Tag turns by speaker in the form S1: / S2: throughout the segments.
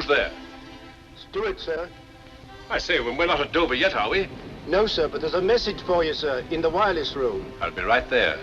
S1: Who's there?
S2: Steward, sir.
S1: I say, we're not at Dover yet, are we?
S2: No, sir, but there's a message for you, sir, in the wireless room.
S1: I'll be right there.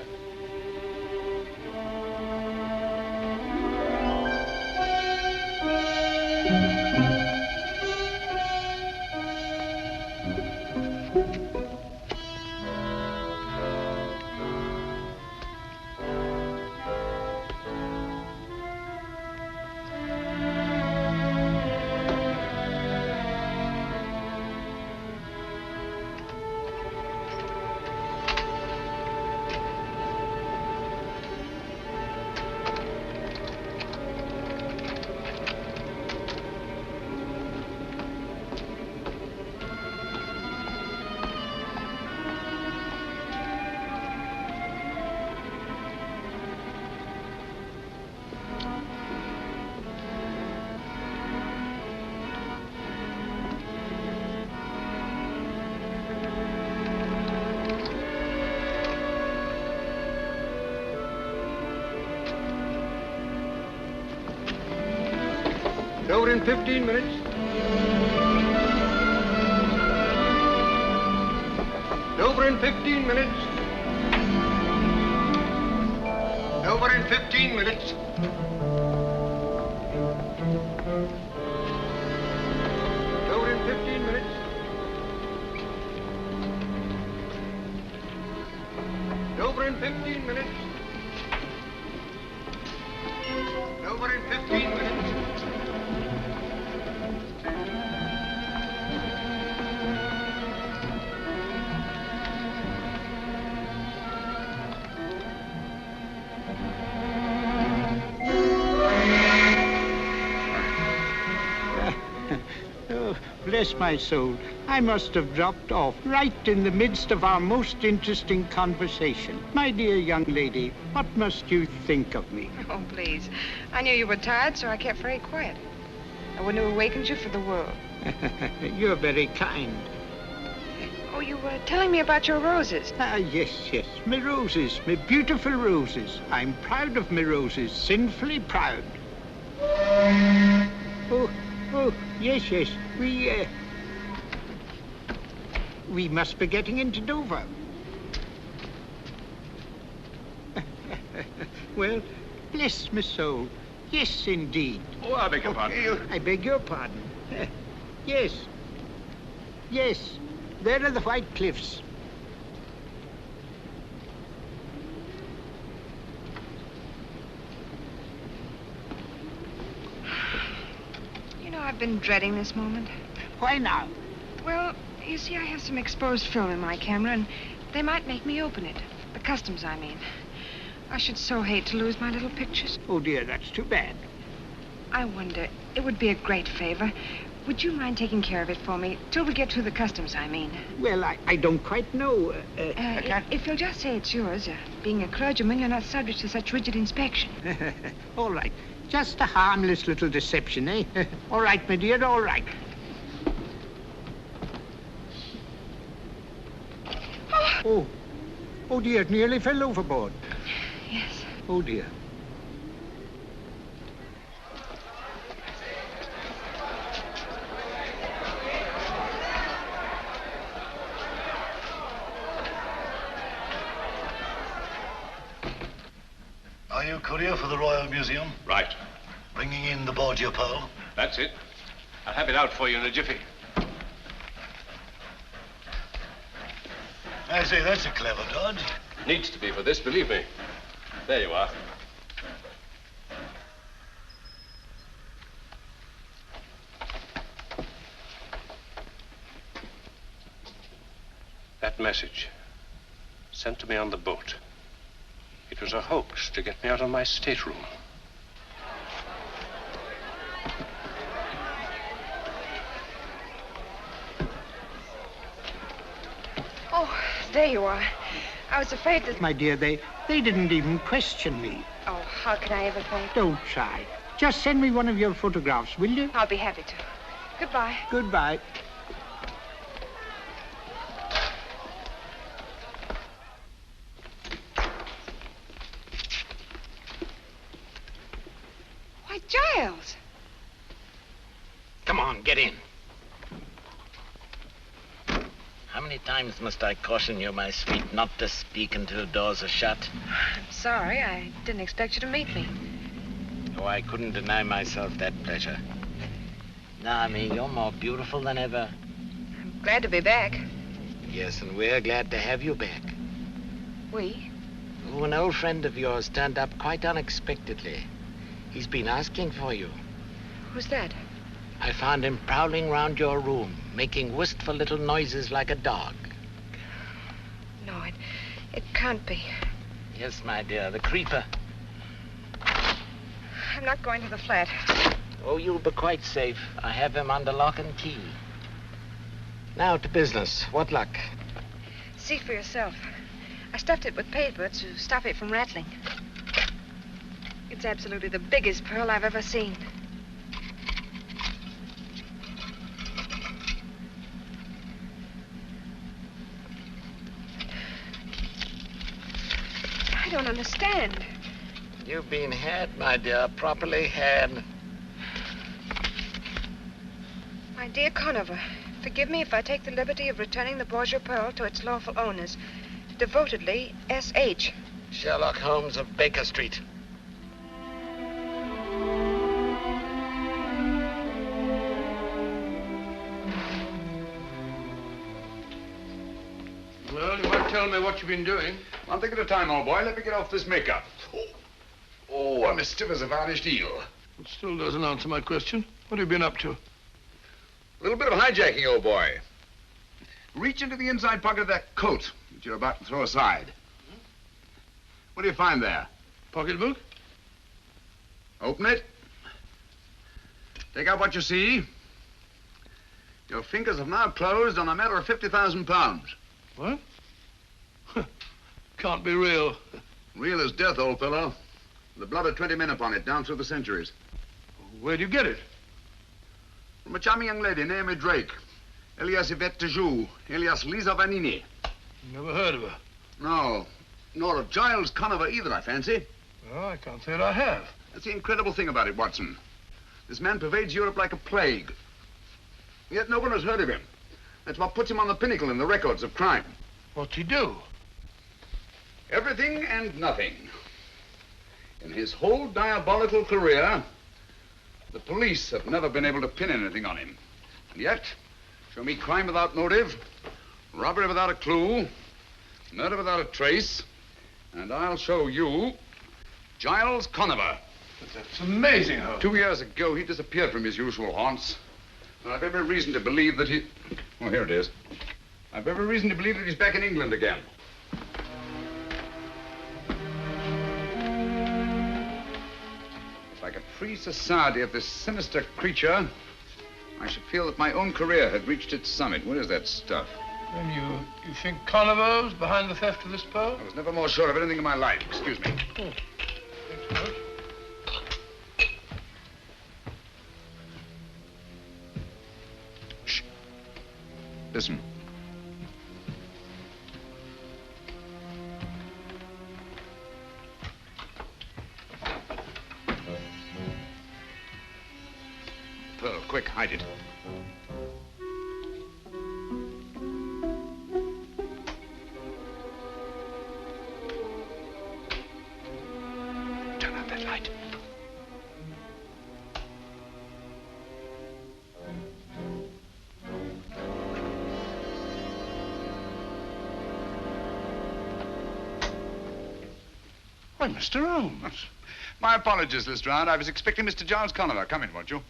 S2: Over in 15 minutes. Over in 15 minutes. Over in 15 minutes. Over in 15 minutes. Over in 15 minutes. Over in 15 minutes.
S3: Bless my soul, I must have dropped off right in the midst of our most interesting conversation. My dear young lady, what must you think of me?
S4: Oh, please. I knew you were tired, so I kept very quiet. I wouldn't have awakened you for the world.
S3: You're very kind.
S4: Oh, you were telling me about your roses.
S3: Yes, my roses, my beautiful roses. I'm proud of my roses, sinfully proud. Oh, yes, we must be getting into Dover. Well, bless my soul. Yes, indeed.
S1: Oh, I beg your pardon.
S3: I beg your pardon. Yes. There are the White Cliffs.
S4: I've been dreading this moment.
S3: Why now?
S4: Well, you see, I have some exposed film in my camera, and they might make me open it. The customs, I mean. I should so hate to lose my little pictures.
S3: Oh, dear, that's too bad.
S4: I wonder, it would be a great favor. Would you mind taking care of it for me, till we get through the customs, I mean?
S3: Well, I don't quite know.
S4: If you'll just say it's yours, being a clergyman, you're not subject to such rigid inspection.
S3: All right. Just a harmless little deception, eh? All right, my dear, all right. Oh, dear, it nearly fell overboard.
S4: Yes.
S3: Oh, dear.
S5: Are you courier for the Royal Museum?
S1: Right.
S5: Bringing in the Borgia Pearl?
S1: That's it. I'll have it out for you in a jiffy.
S5: I say, that's a clever dodge.
S1: Needs to be for this, believe me. There you are. That message, sent to me on the boat. It was a hoax to get me out of my stateroom.
S4: Oh, there you are. I was afraid that...
S3: My dear, they didn't even question me.
S4: Oh, how can I ever thank you?
S3: Don't try. Just send me one of your photographs, will you?
S4: I'll be happy to. Goodbye.
S3: Goodbye.
S4: Why, Giles!
S6: Get in. How many times must I caution you, my sweet, not to speak until doors are shut?
S4: I'm sorry. I didn't expect you to meet me.
S6: Oh, I couldn't deny myself that pleasure. Now, me, you're more beautiful than ever.
S4: I'm glad to be back.
S6: Yes, and we're glad to have you back.
S4: We?
S6: Oh, an old friend of yours turned up quite unexpectedly. He's been asking for you.
S4: Who's that?
S6: I found him prowling round your room, making wistful little noises like a dog.
S4: No, it can't be.
S6: Yes, my dear, the creeper.
S4: I'm not going to the flat.
S6: Oh, you'll be quite safe. I have him under lock and key. Now to business. What luck?
S4: See for yourself. I stuffed it with paper to stop it from rattling. It's absolutely the biggest pearl I've ever seen. I don't understand.
S6: You've been had, my dear, properly had.
S4: My dear Conover, forgive me if I take the liberty of returning the Borgia Pearl to its lawful owners. Devotedly, S.H.
S6: Sherlock Holmes of Baker Street.
S7: Well, you might tell me what you've been doing.
S8: One thing at a time, old boy. Let me get off this makeup. Oh, I'm as stiff as a varnished eel.
S7: It still doesn't answer my question. What have you been up to?
S8: A little bit of hijacking, old boy. Reach into the inside pocket of that coat that you're about to throw aside. What do you find there?
S7: Pocketbook?
S8: Open it. Take out what you see. Your fingers have now closed on a matter of 50,000 pounds.
S7: What? Can't be real.
S8: Real as death, old fellow. The blood of 20 men upon it, down through the centuries.
S7: Where'd you get it?
S8: From a charming young lady named Drake. Elias Yvette de Joux, alias Lisa Vanini.
S7: Never heard of her.
S8: No, nor of Giles Conover either, I fancy.
S7: Well, I can't say that I have.
S8: That's the incredible thing about it, Watson. This man pervades Europe like a plague. Yet no one has heard of him. That's what puts him on the pinnacle in the records of crime.
S7: What's he do?
S8: Everything and nothing. In his whole diabolical career, the police have never been able to pin anything on him. And yet, show me crime without motive, robbery without a clue, murder without a trace, and I'll show you Giles Conover.
S7: That's amazing, Holmes.
S8: 2 years ago, he disappeared from his usual haunts. And I've every reason to believe that he... Oh, here it is. I've every reason to believe that he's back in England again. If I could free society of this sinister creature, I should feel that my own career had reached its summit. What is that stuff?
S7: And you think Conover's behind the theft of this pearl?
S8: I was never more sure of anything in my life. Excuse me.
S7: Oh. Thanks so much.
S8: Shh. Listen. Pearl, quick, hide it. Turn out that light.
S7: Why, Mr. Holmes.
S8: My apologies, Lestrade. I was expecting Mr. Giles Conover. Come in, won't you?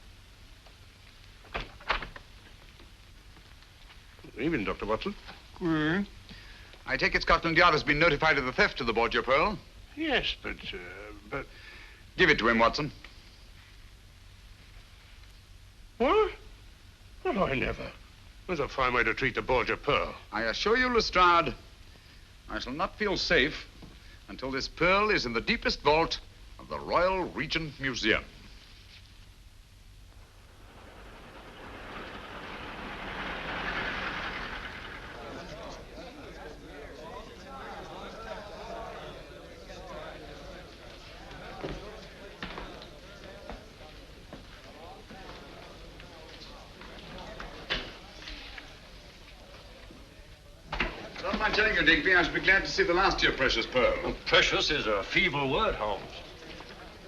S7: Evening, Dr. Watson.
S8: I take it Scotland Yard has been notified of the theft of the Borgia Pearl.
S7: Yes, but...
S8: Give it to him, Watson.
S7: What? Well, I never. That's a fine way to treat the Borgia Pearl.
S8: I assure you, Lestrade, I shall not feel safe until this pearl is in the deepest vault of the Royal Regent Museum. I'm telling you, Digby, I should be glad to see the last of your precious pearl.
S9: Well, precious is a feeble word, Holmes.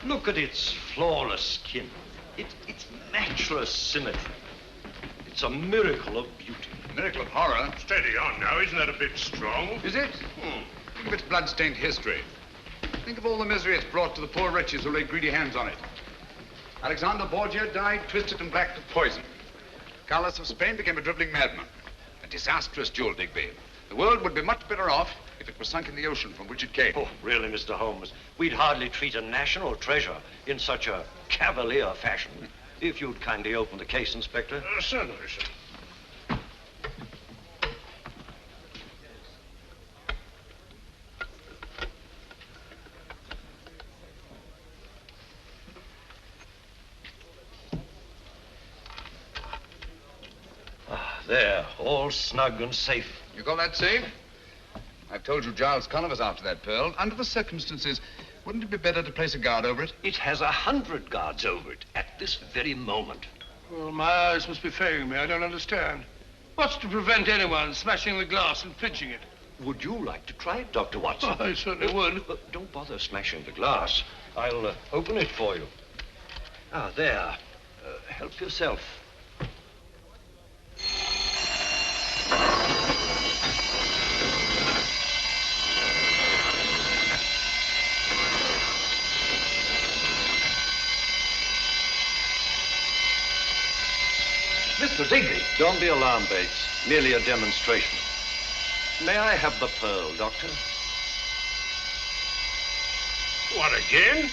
S9: Look at its flawless skin. Its matchless symmetry. It's a miracle of beauty.
S8: Miracle of horror.
S7: Steady on now. Isn't that a bit strong?
S8: Is it? Think of its blood-stained history. Think of all the misery it's brought to the poor wretches who laid greedy hands on it. Alexander Borgia died twisted and black with poison. Carlos of Spain became a dribbling madman. A disastrous jewel, Digby. The world would be much better off if it were sunk in the ocean from which it came.
S9: Oh, really, Mr. Holmes? We'd hardly treat a national treasure in such a cavalier fashion. If you'd kindly open the case, Inspector.
S7: Certainly, sir.
S9: There, all snug and safe.
S8: You call that safe? I've told you Giles Conover's after that pearl. Under the circumstances, wouldn't it be better to place a guard over it?
S9: It has 100 guards over it at this very moment.
S7: Well, my eyes must be failing me. I don't understand. What's to prevent anyone smashing the glass and pinching it?
S9: Would you like to try it, Dr. Watson?
S7: I certainly would.
S9: Don't bother smashing the glass. I'll open it for you. Ah, there. Help yourself. Mr. Digby. Don't be alarmed, Bates. Merely a demonstration. May I have the pearl, Doctor?
S7: What, again?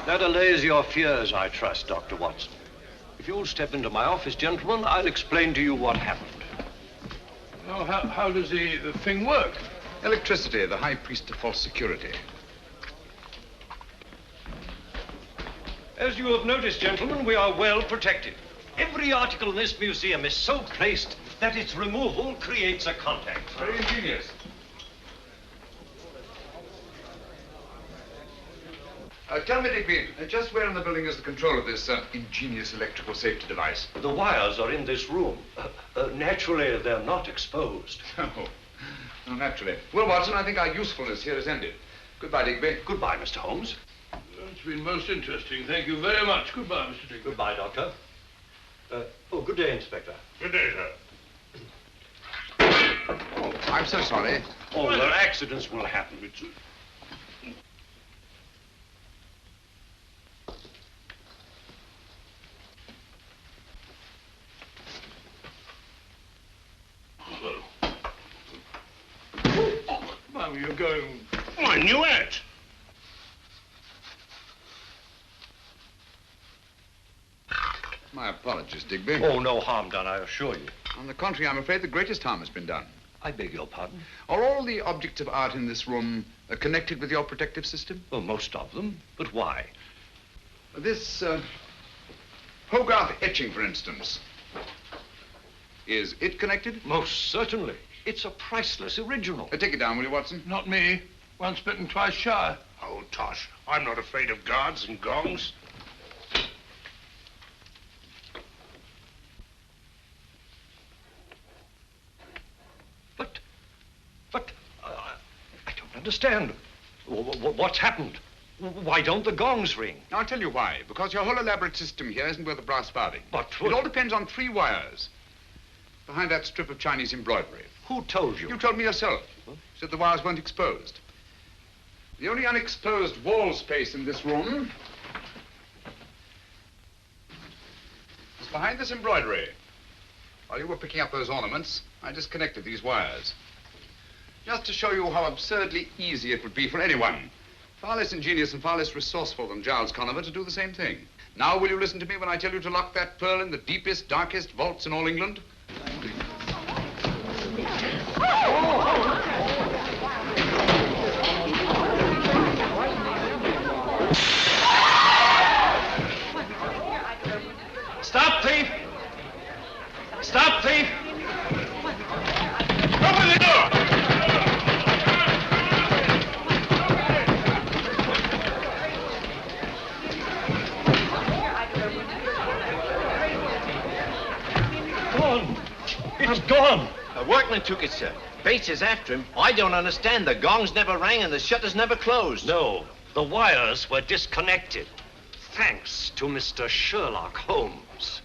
S9: That allays your fears, I trust, Dr. Watson. If you'll step into my office, gentlemen, I'll explain to you what happened.
S7: Oh, how does the thing work?
S8: Electricity, the high priest of false security.
S9: As you have noticed, gentlemen, we are well protected. Every article in this museum is so placed that its removal creates a contact.
S8: Very ingenious. Tell me, Digby, just where in the building is the control of this ingenious electrical safety device?
S9: The wires are in this room. Naturally, they're not exposed.
S8: Oh, no, naturally. Well, Watson, I think our usefulness here is ended. Goodbye, Digby.
S9: Goodbye, Mr. Holmes.
S7: It's been most interesting. Thank you very much. Goodbye, Mr. Digby.
S9: Goodbye, Doctor. Good day, Inspector.
S7: Good day, sir.
S8: Oh, I'm so sorry.
S9: Oh, well, accidents will happen.
S7: Well, you're going... Oh, I knew it.
S8: My apologies, Digby.
S9: Oh, no harm done, I assure you.
S8: On the contrary, I'm afraid the greatest harm has been done.
S9: I beg your pardon?
S8: Are all the objects of art in this room connected with your protective system?
S9: Well, most of them. But why?
S8: This Hogarth etching, for instance. Is it connected?
S9: Most certainly. It's a priceless original.
S8: Take it down, will you, Watson?
S7: Not me. Once bitten, twice shy.
S1: Oh, tosh. I'm not afraid of guards and gongs.
S9: But I don't understand. What's happened? Why don't the gongs ring?
S8: I'll tell you why. Because your whole elaborate system here isn't worth a brass farthing.
S9: But
S8: it all depends on 3 wires. Behind that strip of Chinese embroidery.
S9: Who told you?
S8: You told me yourself. Huh? You said the wires weren't exposed. The only unexposed wall space in this room is behind this embroidery. While you were picking up those ornaments, I disconnected these wires. Just to show you how absurdly easy it would be for anyone, far less ingenious and far less resourceful than Giles Conover, to do the same thing. Now, will you listen to me when I tell you to lock that pearl in the deepest, darkest vaults in all England?
S9: Stop, thief! Stop, thief!
S7: Open the door!
S9: gone. It's gone.
S6: A workman took it, sir. Bates is after him. I don't understand. The gongs never rang and the shutters never closed.
S9: No, the wires were disconnected. Thanks to Mr. Sherlock Holmes.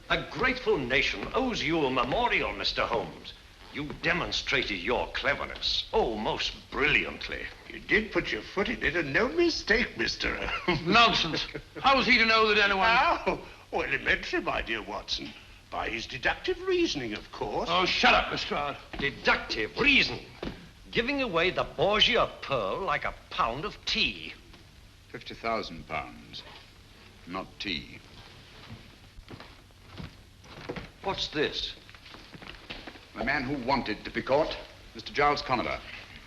S9: A grateful nation owes you a memorial, Mr. Holmes. You demonstrated your cleverness, oh, most brilliantly.
S10: You did put your foot in it, and no mistake, Mr.
S7: Nonsense. How was he to know that anyone...
S10: How? Oh, elementary, my dear Watson. By his deductive reasoning, of course.
S7: Oh, shut up, Lestrade.
S9: Deductive reasoning. Giving away the Borgia Pearl like a pound of tea.
S8: 50,000 pounds. Not tea.
S9: What's this?
S8: The man who wanted to be caught, Mr. Giles Conover.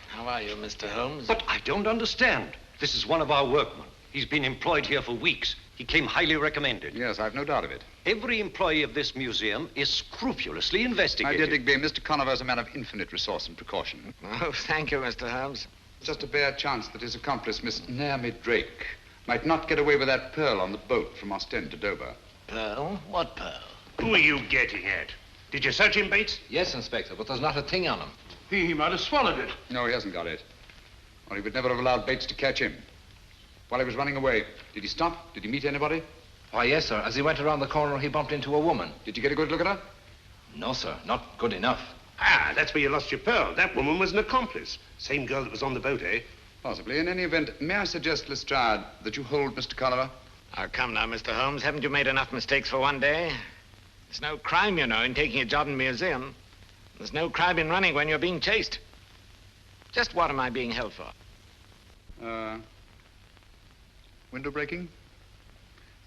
S6: How are you, Mr. Holmes?
S9: But I don't understand. This is one of our workmen. He's been employed here for weeks. He came highly recommended.
S8: Yes, I've no doubt of it.
S9: Every employee of this museum is scrupulously
S8: My
S9: investigated.
S8: dear Digby, Mr. Conover is a man of infinite resource and precaution.
S6: Oh, thank you, Mr. Holmes.
S8: Just a bare chance that his accomplice, Miss Naomi Drake, might not get away with that pearl on the boat from Ostend to Dover.
S6: Pearl? What pearl?
S10: Who are you getting at? Did you search him, Bates?
S6: Yes, Inspector, but there's not a thing on him.
S7: He might have swallowed it.
S8: No, he hasn't got it. Or he would never have allowed Bates to catch him. While he was running away, did he stop? Did he meet anybody?
S6: Why, yes, sir. As he went around the corner, he bumped into a woman.
S8: Did you get a good look at her?
S6: No, sir. Not good enough.
S10: Ah, that's where you lost your pearl. That woman was an accomplice. Same girl that was on the boat, eh?
S8: Possibly. In any event, may I suggest, Lestrade, that you hold Mr. Conover?
S6: Oh, come now, Mr. Holmes. Haven't you made enough mistakes for one day? There's no crime, you know, in taking a job in a museum. There's no crime in running when you're being chased. Just what am I being held for?
S8: Window breaking?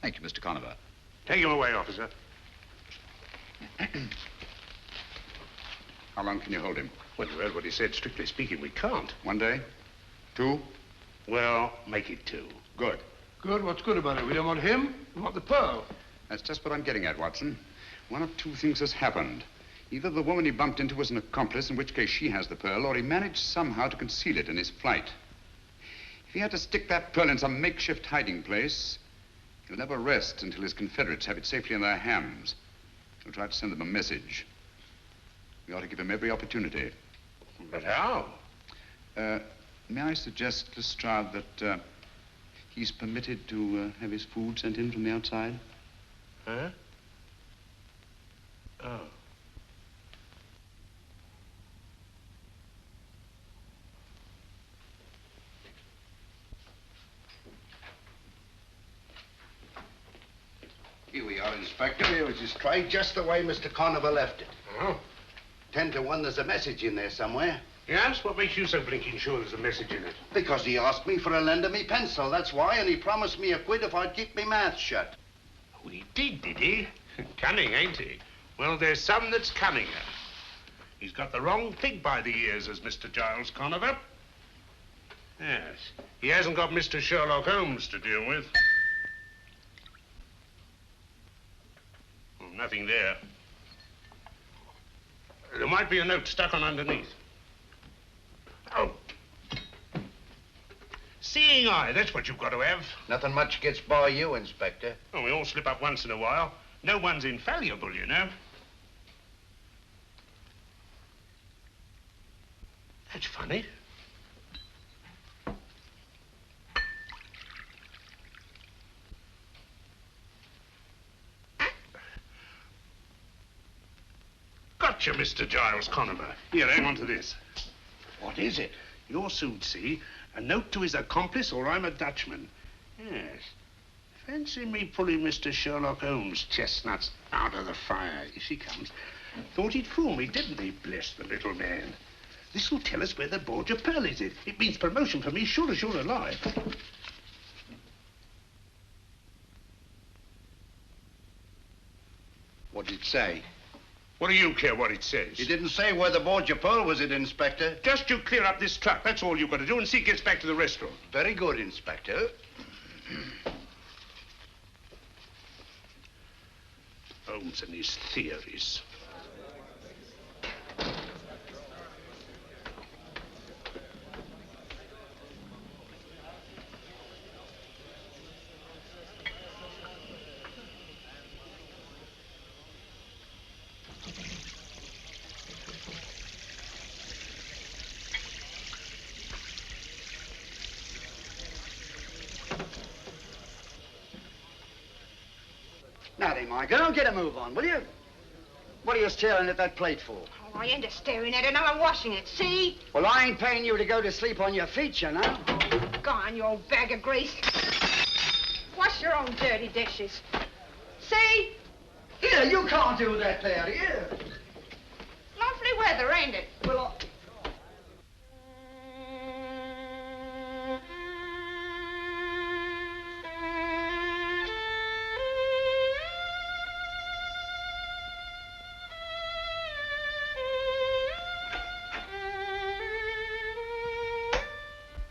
S8: Thank you, Mr. Conover.
S10: Take him away, officer.
S8: How long can you hold him?
S10: Well, you heard what he said. Strictly speaking, we can't.
S8: 1 day? 2?
S10: Well, make it 2.
S8: Good.
S7: Good? What's good about it? We don't want him. We want the pearl.
S8: That's just what I'm getting at, Watson. One of two things has happened. Either the woman he bumped into was an accomplice, in which case she has the pearl, or he managed somehow to conceal it in his flight. If he had to stick that pearl in some makeshift hiding place, he'll never rest until his Confederates have it safely in their hands. He'll try to send them a message. We ought to give him every opportunity.
S10: But how?
S8: May I suggest, Lestrade, that he's permitted to have his food sent in from the outside?
S10: Huh? Oh.
S2: Here we are, Inspector. Here was his tray, just the way Mr. Conover left it.
S10: Oh?
S2: 10 to 1, there's a message in there somewhere.
S10: Yes? What makes you so blinking sure there's a message in it?
S2: Because he asked me for a lend of me pencil, that's why, and he promised me a quid if I'd keep me mouth shut.
S10: Oh, he did he? Cunning, ain't he? Well, there's some that's cunninger. He's got the wrong pig by the ears, as Mr. Giles Conover. Yes. He hasn't got Mr. Sherlock Holmes to deal with. Nothing there. There might be a note stuck on underneath. Oh. Seeing eye, that's what you've got to have.
S2: Nothing much gets by you, Inspector.
S10: Oh, we all slip up once in a while. No one's infallible, you know. That's funny. Gotcha, Mr. Giles Conover. Here, hang on to this.
S2: What is it?
S10: You'll soon see. A note to his accomplice, or I'm a Dutchman. Yes. Fancy me pulling Mr. Sherlock Holmes' chestnuts out of the fire. Here she comes. Thought he'd fool me, didn't he? Bless the little man. This will tell us where the Borgia Pearl is. It means promotion for me, sure as you're alive.
S2: What did it say?
S10: What do you care what it says?
S2: He didn't say where the Borgia Pearl was, it, Inspector.
S10: Just you clear up this truck. That's all you've got to do, and see it gets back to the restaurant.
S2: Very good, Inspector.
S10: Holmes and his theories.
S2: Now then, Michael, get a move on, will you? What are you staring at that plate for?
S4: Oh, I ain't staring at it. Now I'm washing it. See?
S2: Well, I ain't paying you to go to sleep on your feet, you know.
S4: Go on, you old bag of grease. Wash your own dirty dishes. See?
S2: Here, you can't do that there, here.
S4: Lovely weather, ain't it?
S2: Well,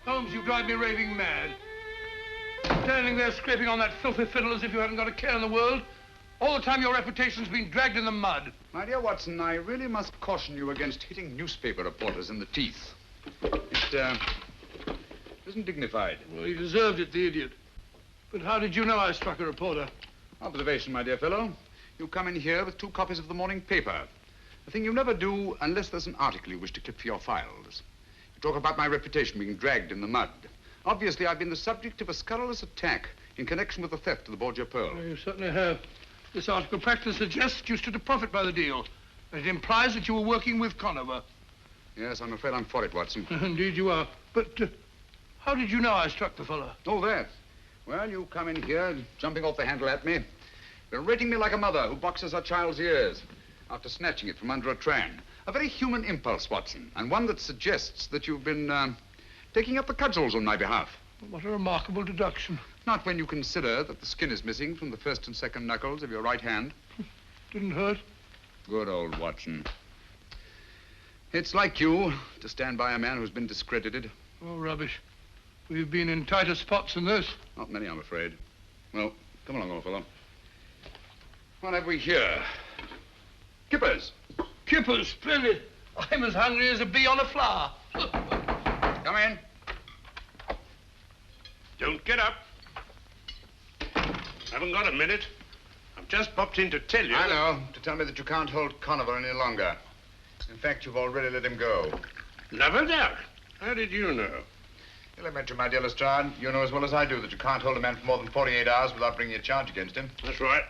S7: Holmes, you drive me raving mad. Standing there scraping on that filthy fiddle as if you hadn't got a care in the world. All the time your reputation's been dragged in the mud.
S8: My dear Watson, I really must caution you against hitting newspaper reporters in the teeth. It isn't dignified.
S7: Well, he deserved it, the idiot. But how did you know I struck a reporter?
S8: Observation, my dear fellow. You come in here with 2 copies of the morning paper. A thing you never do unless there's an article you wish to clip for your files. You talk about my reputation being dragged in the mud. Obviously, I've been the subject of a scurrilous attack in connection with the theft of the Borgia Pearl.
S7: Well, you certainly have. This article practically suggests you stood to profit by the deal. And it implies that you were working with Conover.
S8: Yes, I'm afraid I'm for it, Watson.
S7: Indeed you are. But how did you know I struck the fellow?
S8: Oh, that. Well, you come in here, jumping off the handle at me, berating me like a mother who boxes her child's ears after snatching it from under a tram. A very human impulse, Watson, and one that suggests that you've been taking up the cudgels on my behalf.
S7: What a remarkable deduction.
S8: Not when you consider that the skin is missing from the first and second knuckles of your right hand.
S7: Didn't hurt?
S8: Good old Watson. It's like you to stand by a man who's been discredited.
S7: Oh, rubbish. We've been in tighter spots than this.
S8: Not many, I'm afraid. Well, come along, old fellow. What have we here? Kippers.
S7: Kippers, splendid. I'm as hungry as a bee on a flower.
S8: Come in.
S10: Don't get up. Haven't got a minute. I've just popped in to tell you.
S8: I know. To tell me that you can't hold Conover any longer. In fact, you've already let him go.
S10: Never doubt. How did you know?
S8: Elementary, my dear Lestrade. You know as well as I do that you can't hold a man for more than 48 hours without bringing a charge against him.
S10: That's right.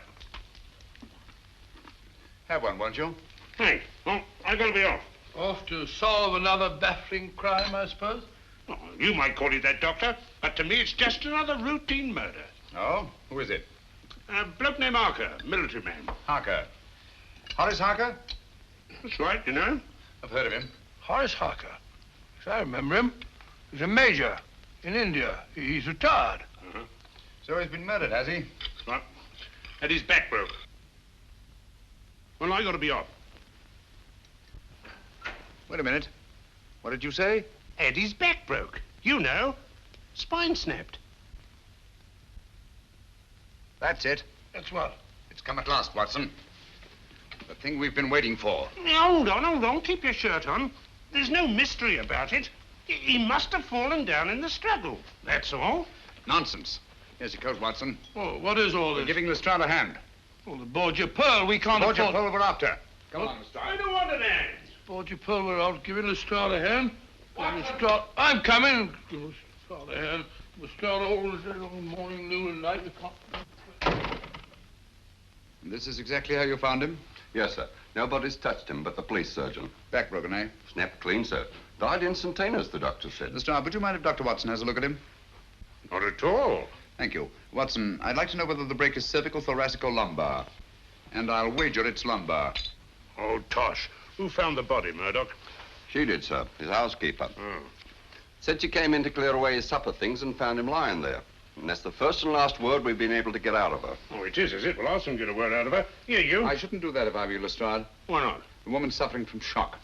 S8: Have one, won't you?
S10: Thanks. Well, I've got to be off.
S7: Off to solve another baffling crime, I suppose?
S10: Oh, you might call it that, Doctor. But to me, it's just another routine murder.
S8: Oh? Who is it?
S10: A bloke named Harker, military man.
S8: Harker. Horace Harker?
S10: That's right, you know.
S8: I've heard of him.
S7: Horace Harker. Yes, I remember him. He's a major in India. He's retired.
S10: Uh-huh.
S8: So he's been murdered, has he?
S10: Right. And his back broke. Well, I got to be off.
S8: Wait a minute. What did you say?
S10: Eddie's back broke. You know. Spine snapped.
S8: That's it.
S7: That's what?
S8: It's come at last, Watson. The thing we've been waiting for.
S10: Hold on. Keep your shirt on. There's no mystery about it. He must have fallen down in the struggle. That's all.
S8: Nonsense. Here's your coat, Watson.
S7: Oh, what is all
S8: We're
S7: this?
S8: giving Lestrade a hand.
S7: Oh, the Borgia Pearl. We can't
S8: Borgia
S7: afford...
S8: Pearl we're after. Come
S7: What?
S8: on, Lestrade.
S10: I don't want an hand.
S7: Borgia Pearl, we're out giving Lestrade a hand. Lestrade... I'm coming. Give Lestrade a hand. Lestrade all the day, all morning, noon, and night. We can't...
S8: And this is exactly how you found him?
S11: Yes, sir. Nobody's touched him but the police surgeon.
S8: Back broken, eh?
S11: Snapped clean, sir. Died instantaneous, the doctor said.
S8: Lestrade, would you mind if Dr. Watson has a look at him?
S10: Not at all.
S8: Thank you. Watson, I'd like to know whether the break is cervical, thoracic, or lumbar. And I'll wager it's lumbar.
S10: Oh, tosh. Who found the body, Murdoch?
S11: She did, sir. His housekeeper.
S10: Oh.
S11: Said she came in to clear away his supper things and found him lying there. And that's the first and last word we've been able to get out of her.
S10: Oh, it is it? Well, I'll soon get a word out of her. Here, you.
S8: I shouldn't do that if I were you, Lestrade.
S10: Why not?
S8: The woman's suffering from shock.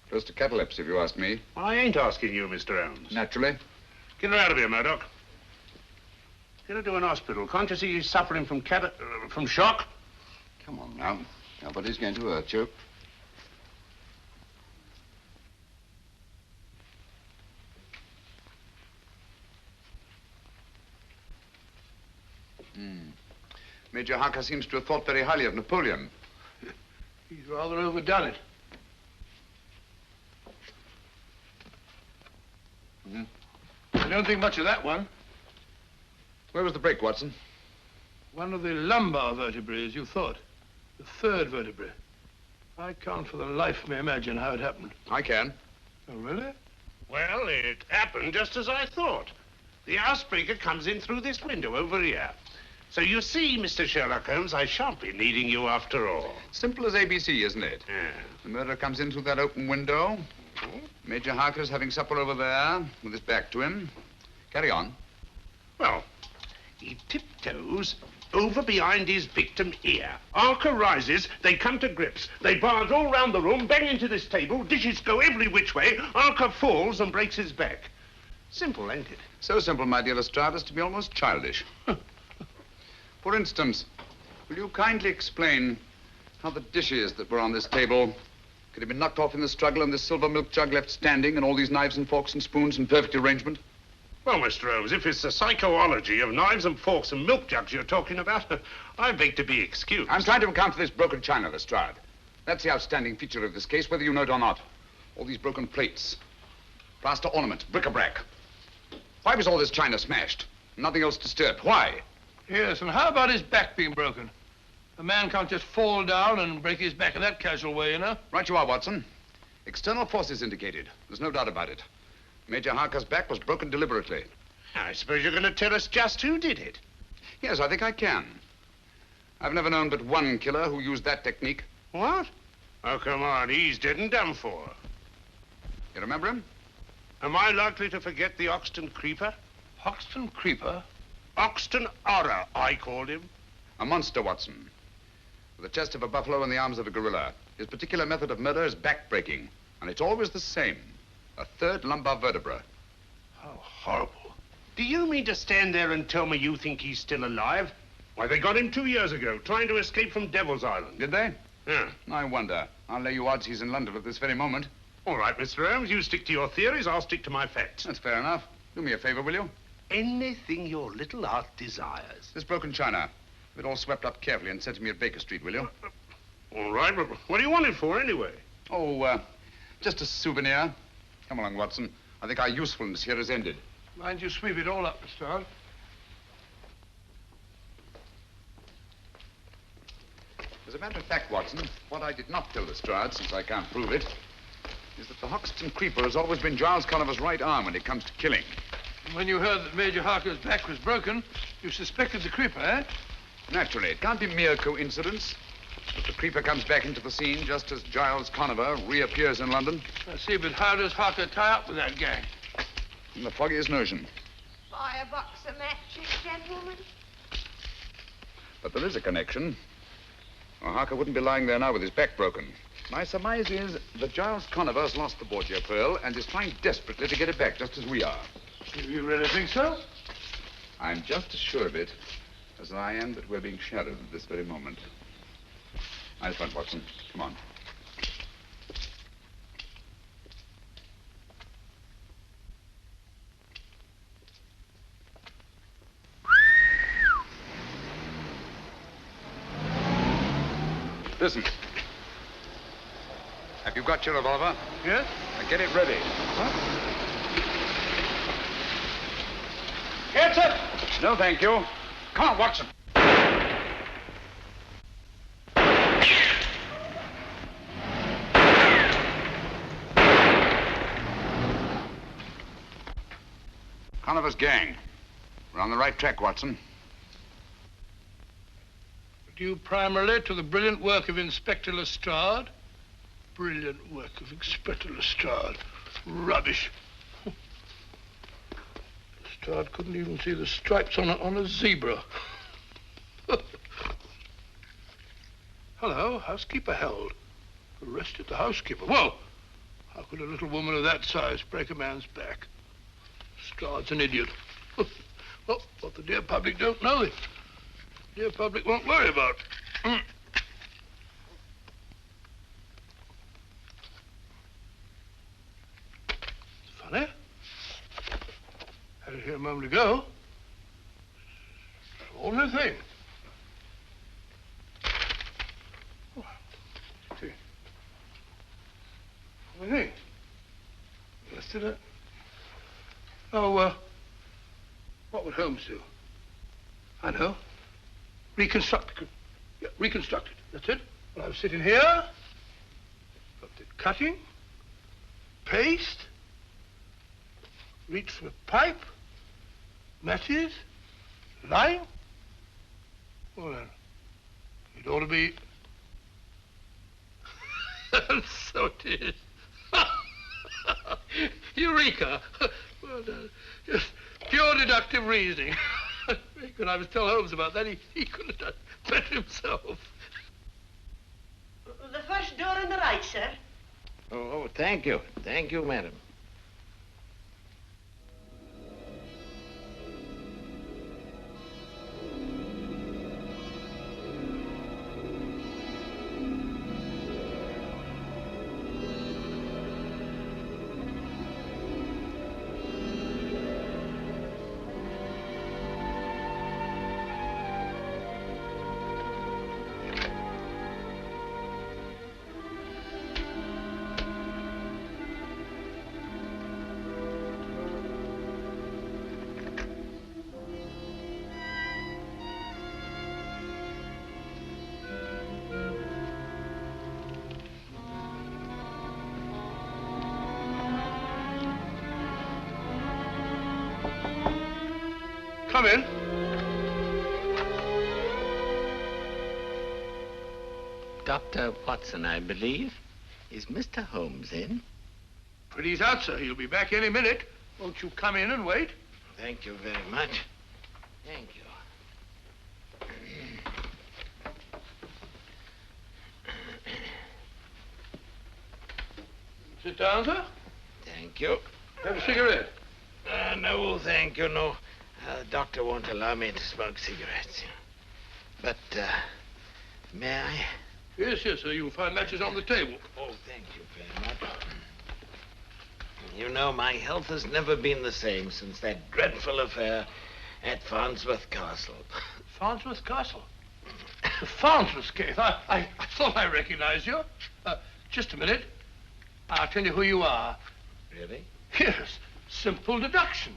S8: Close to catalepsy, if you ask me.
S10: Well, I ain't asking you, Mr. Holmes.
S8: Naturally.
S10: Get her out of here, Murdoch. Get her to an hospital. Can't you see she's suffering from from shock?
S11: Come on now. Nobody's going to hurt you.
S8: Major Harker seems to have thought very highly of Napoleon.
S7: He's rather overdone it. I don't think much of that one.
S8: Where was the break, Watson?
S7: One of the lumbar vertebrae, as you thought. The third vertebrae. I can't for the life of me imagine how it happened.
S8: I can.
S7: Oh, really?
S10: Well, it happened just as I thought. The housebreaker comes in through this window over here. So you see, Mr. Sherlock Holmes, I shan't be needing you after all.
S8: Simple as ABC, isn't it?
S10: Yeah.
S8: The murderer comes in through that open window. Major Harker's having supper over there with his back to him. Carry on.
S10: Well, he tiptoes over behind his victim here. Harker rises, they come to grips. They barge all round the room, bang into this table, dishes go every which way. Harker falls and breaks his back. Simple, ain't it?
S8: So simple, my dear Lestrade, as to be almost childish. For instance, will you kindly explain how the dishes that were on this table could have been knocked off in the struggle and this silver milk jug left standing and all these knives and forks and spoons in perfect arrangement?
S10: Well, Mr. Holmes, if it's the psychology of knives and forks and milk jugs you're talking about, I beg to be excused.
S8: I'm trying to account for this broken china, Lestrade. That's the outstanding feature of this case, whether you know it or not. All these broken plates, plaster ornament, bric-a-brac. Why was all this china smashed? Nothing else disturbed. Why?
S7: Yes, and how about his back being broken? A man can't just fall down and break his back in that casual way, you know?
S8: Right you are, Watson. External forces indicated. There's no doubt about it. Major Harker's back was broken deliberately.
S10: I suppose you're going to tell us just who did it.
S8: Yes, I think I can. I've never known but one killer who used that technique.
S10: What? Oh, come on, he's dead and done for.
S8: You remember him?
S10: Am I likely to forget the Hoxton Creeper?
S7: Hoxton Creeper?
S10: Hoxton Horror, I called him.
S8: A monster, Watson. With the chest of a buffalo and the arms of a gorilla. His particular method of murder is back-breaking. And it's always the same. A third lumbar vertebra.
S10: How horrible. Do you mean to stand there and tell me you think he's still alive? Why, they got him 2 years ago, trying to escape from Devil's Island.
S8: Did they?
S10: Yeah.
S8: I wonder. I'll lay you odds he's in London at this very moment.
S10: All right, Mr. Holmes, you stick to your theories, I'll stick to my facts.
S8: That's fair enough. Do me a favor, will you?
S10: Anything your little heart desires.
S8: This broken china. Have it all swept up carefully and sent to me at Baker Street, will you?
S10: All right, but what do you want it for, anyway?
S8: Oh, just a souvenir. Come along, Watson. I think our usefulness here is ended.
S7: Mind you sweep it all up, Lestrade.
S8: As a matter of fact, Watson, what I did not tell Lestrade, since I can't prove it, is that the Hoxton Creeper has always been Giles Conover's right arm when it comes to killing.
S7: When you heard that Major Harker's back was broken, you suspected the Creeper, eh?
S8: Naturally, it can't be mere coincidence that the Creeper comes back into the scene just as Giles Conover reappears in London.
S7: I see, but how does Harker tie up with that gang?
S8: In the foggiest notion.
S12: Buy a box of matches, gentlemen?
S8: But there is a connection. Well, Harker wouldn't be lying there now with his back broken. My surmise is that Giles Conover's lost the Borgia Pearl and is trying desperately to get it back, just as we are.
S7: You really think so?
S8: I'm just as sure of it as I am that we're being shadowed at this very moment. Eyes front, Watson. Come on. Listen. Have you got your revolver?
S7: Yes?
S8: Now get it ready.
S7: Huh?
S8: Get it! No, thank you. Come on, Watson. Conover's gang. We're on the right track, Watson.
S7: Due primarily to the brilliant work of Inspector Lestrade. Brilliant work of Inspector Lestrade. Rubbish. Lestrade couldn't even see the stripes on a zebra. Hello, housekeeper held. Arrested the housekeeper. Whoa! How could a little woman of that size break a man's back? Lestrade's an idiot. Well, what the dear public don't know, the dear public won't worry about. It's funny. Had it here a moment ago. Only thing. I think. Yesterday. Oh, what would Holmes do? I know. Reconstruct. Yeah, reconstruct it. That's it. Well, I was sitting here. Got the cutting. Paste. Reach for a pipe. Matches. Line. Well, then, it ought to be... So it is. Eureka! Well done. Just pure deductive reasoning. When I was telling Holmes about that, he couldn't have done better himself.
S13: The first door on the right, sir.
S6: Oh, thank you. Thank you, madam.
S7: Come in.
S6: Dr. Watson, I believe. Is Mr. Holmes in?
S7: Pretty's out, sir. He'll be back any minute. Won't you come in and wait?
S6: Thank you very much. Thank you.
S7: Sit down, sir.
S6: Thank you.
S7: Have a cigarette?
S6: No, thank you, no. The doctor won't allow me to smoke cigarettes. But, may I?
S7: Yes, yes, sir. You'll find matches on the table.
S6: Oh, thank you very much. You know, my health has never been the same since that dreadful affair at Farnsworth Castle.
S7: Farnsworth Castle? The Farnsworth case. I thought I recognized you. Just a minute. I'll tell you who you are.
S6: Really?
S7: Yes. Simple deduction.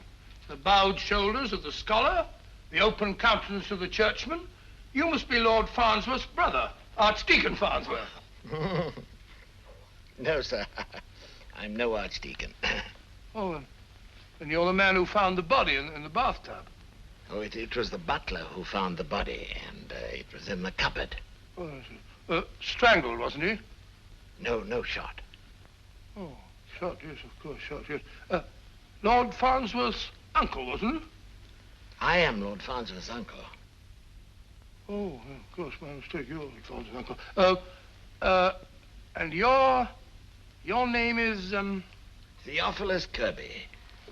S7: The bowed shoulders of the scholar, the open countenance of the churchman. You must be Lord Farnsworth's brother, Archdeacon Farnsworth.
S6: No, sir. I'm no archdeacon.
S7: Oh, and you're the man who found the body in the bathtub.
S6: Oh, it was the butler who found the body, and it was in the cupboard.
S7: Oh, strangled, wasn't he?
S6: No shot.
S7: Oh, shot, yes, of course, shot, yes. Lord Farnsworth's uncle, wasn't it?
S6: I am Lord Farnsworth's uncle.
S7: Oh, of course, my mistake. You're Lord Farnsworth's uncle. And your name is,
S6: Theophilus Kirby,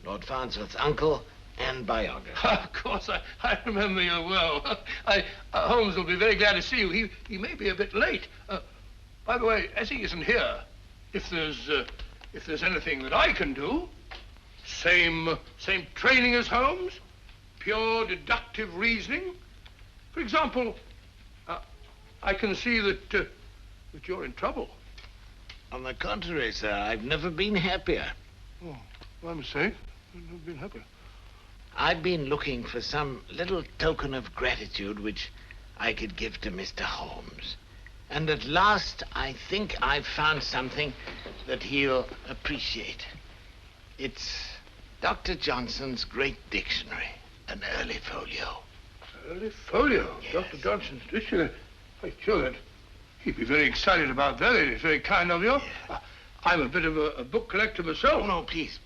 S6: Lord Farnsworth's uncle and biographer.
S7: Of course, I remember you well. Holmes will be very glad to see you. He may be a bit late. By the way, as he isn't here, if there's anything that I can do, same training as Holmes, pure deductive reasoning. For example, I can see that you're in trouble.
S6: On the contrary, sir, I've never been happier.
S7: Oh, my mistake. I've never been happier.
S6: I've been looking for some little token of gratitude which I could give to Mr. Holmes. And at last, I think I've found something that he'll appreciate. It's Dr. Johnson's great dictionary, an early folio.
S7: Early folio? Yes. Dr. Johnson's dictionary? I'm sure that he'd be very excited about that. It's very kind of you. Yeah. I'm a bit of a book collector myself.
S6: Oh, no, please.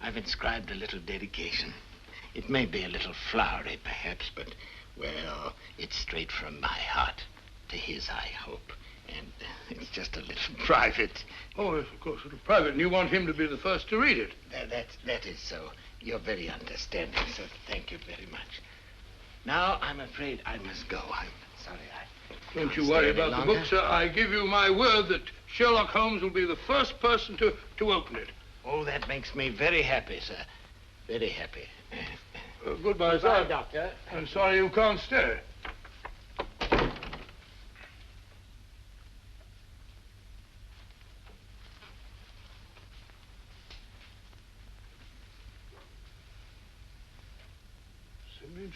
S6: I've inscribed a little dedication. It may be a little flowery, perhaps, but, well, it's straight from my heart to his, I hope. And it's just a little private.
S7: Oh, yes, of course, a little private. And you want him to be the first to read it?
S6: That is so. You're very understanding, sir. Thank you very much. Now, I'm afraid I must go. I'm sorry
S7: Don't you worry about the book, sir. I give you my word that Sherlock Holmes will be the first person to open it.
S6: Oh, that makes me very happy, sir. Very happy.
S7: Goodbye, sir.
S6: Doctor.
S7: I'm sorry you can't stay.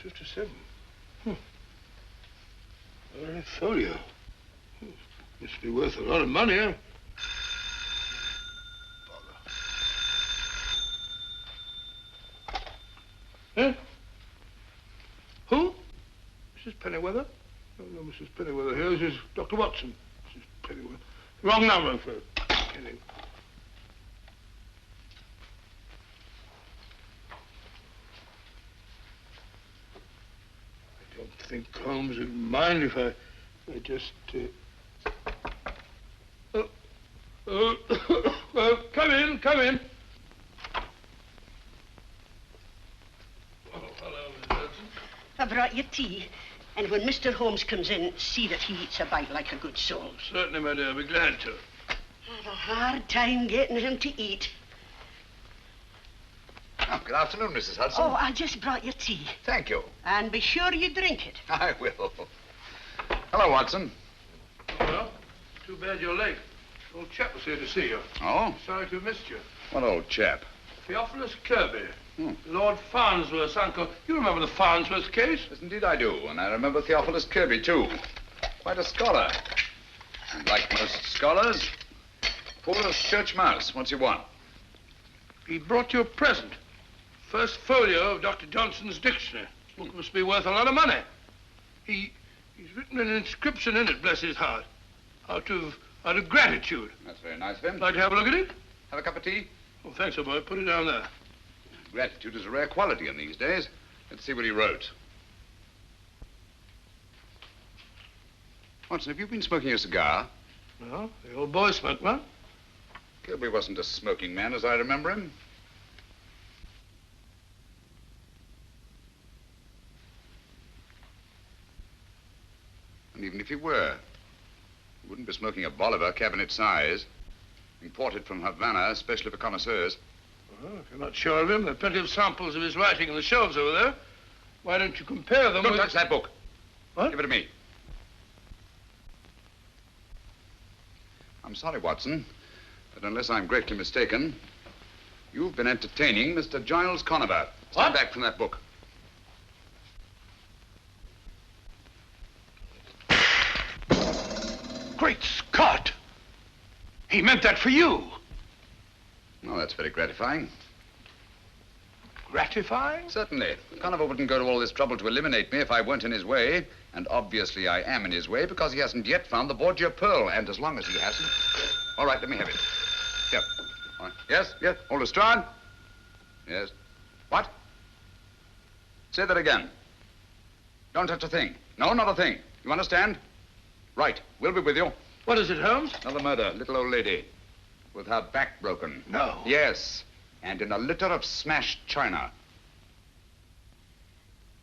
S7: 1857. A folio. Must be worth a lot of money, huh? Eh? Who? Mrs. Pennyweather? No, Mrs. Pennyweather here. This is Dr. Watson. Mrs. Pennyweather. Wrong number for Penny. I don't think Holmes would mind if I just... come in, come in.
S13: I brought you tea. And when Mr. Holmes comes in, see that he eats a bite like a good soul.
S7: Certainly, my dear. I'll be glad to.
S13: I have a hard time getting him to eat.
S8: Oh, good afternoon, Mrs. Hudson.
S13: Oh, I just brought you tea.
S8: Thank you.
S13: And be sure you drink it.
S8: I will. Hello, Watson.
S7: Well, too bad you're late. Old chap was here to see you.
S8: Oh?
S7: Sorry to have missed you.
S8: What old chap?
S7: Theophilus Kirby. Lord Farnsworth's uncle. You remember the Farnsworth case?
S8: Yes, indeed I do. And I remember Theophilus Kirby, too. Quite a scholar. And like most scholars, poor as church mouse. What's he want?
S7: He brought you a present. First folio of Dr. Johnson's dictionary. Book must be worth a lot of money. He's written an inscription in it, bless his heart. Out of gratitude.
S8: That's very nice of him.
S7: Like to have a look at it?
S8: Have a cup of tea?
S7: Oh, thanks, old boy. Put it down there.
S8: Gratitude is a rare quality in these days. Let's see what he wrote. Watson, have you been smoking a cigar?
S7: No, the old boy smoked one.
S8: Kirby wasn't a smoking man, as I remember him. And even if he were, he wouldn't be smoking a Bolivar cabinet size, imported from Havana, especially for connoisseurs.
S7: Well, if you're not sure of him, there are plenty of samples of his writing on the shelves over there. Why don't you compare them
S8: Don't
S7: with...
S8: touch that book.
S7: What?
S8: Give it to me. I'm sorry, Watson, but unless I'm greatly mistaken, you've been entertaining Mr. Giles Conover. Stand back from that book.
S7: Great Scott! He meant that for you.
S8: Oh, that's very gratifying.
S7: Gratifying?
S8: Certainly. Conover wouldn't go to all this trouble to eliminate me if I weren't in his way. And obviously I am in his way because he hasn't yet found the Borgia Pearl. And as long as he hasn't... All right, let me have it. Here. All right. Yes, yes. Hold Lestrade. Yes. What? Say that again. Don't touch a thing. No, not a thing. You understand? Right. We'll be with you.
S7: What is it, Holmes?
S8: Another murder. Little old lady. With her back broken.
S7: No.
S8: Yes. And in a litter of smashed china.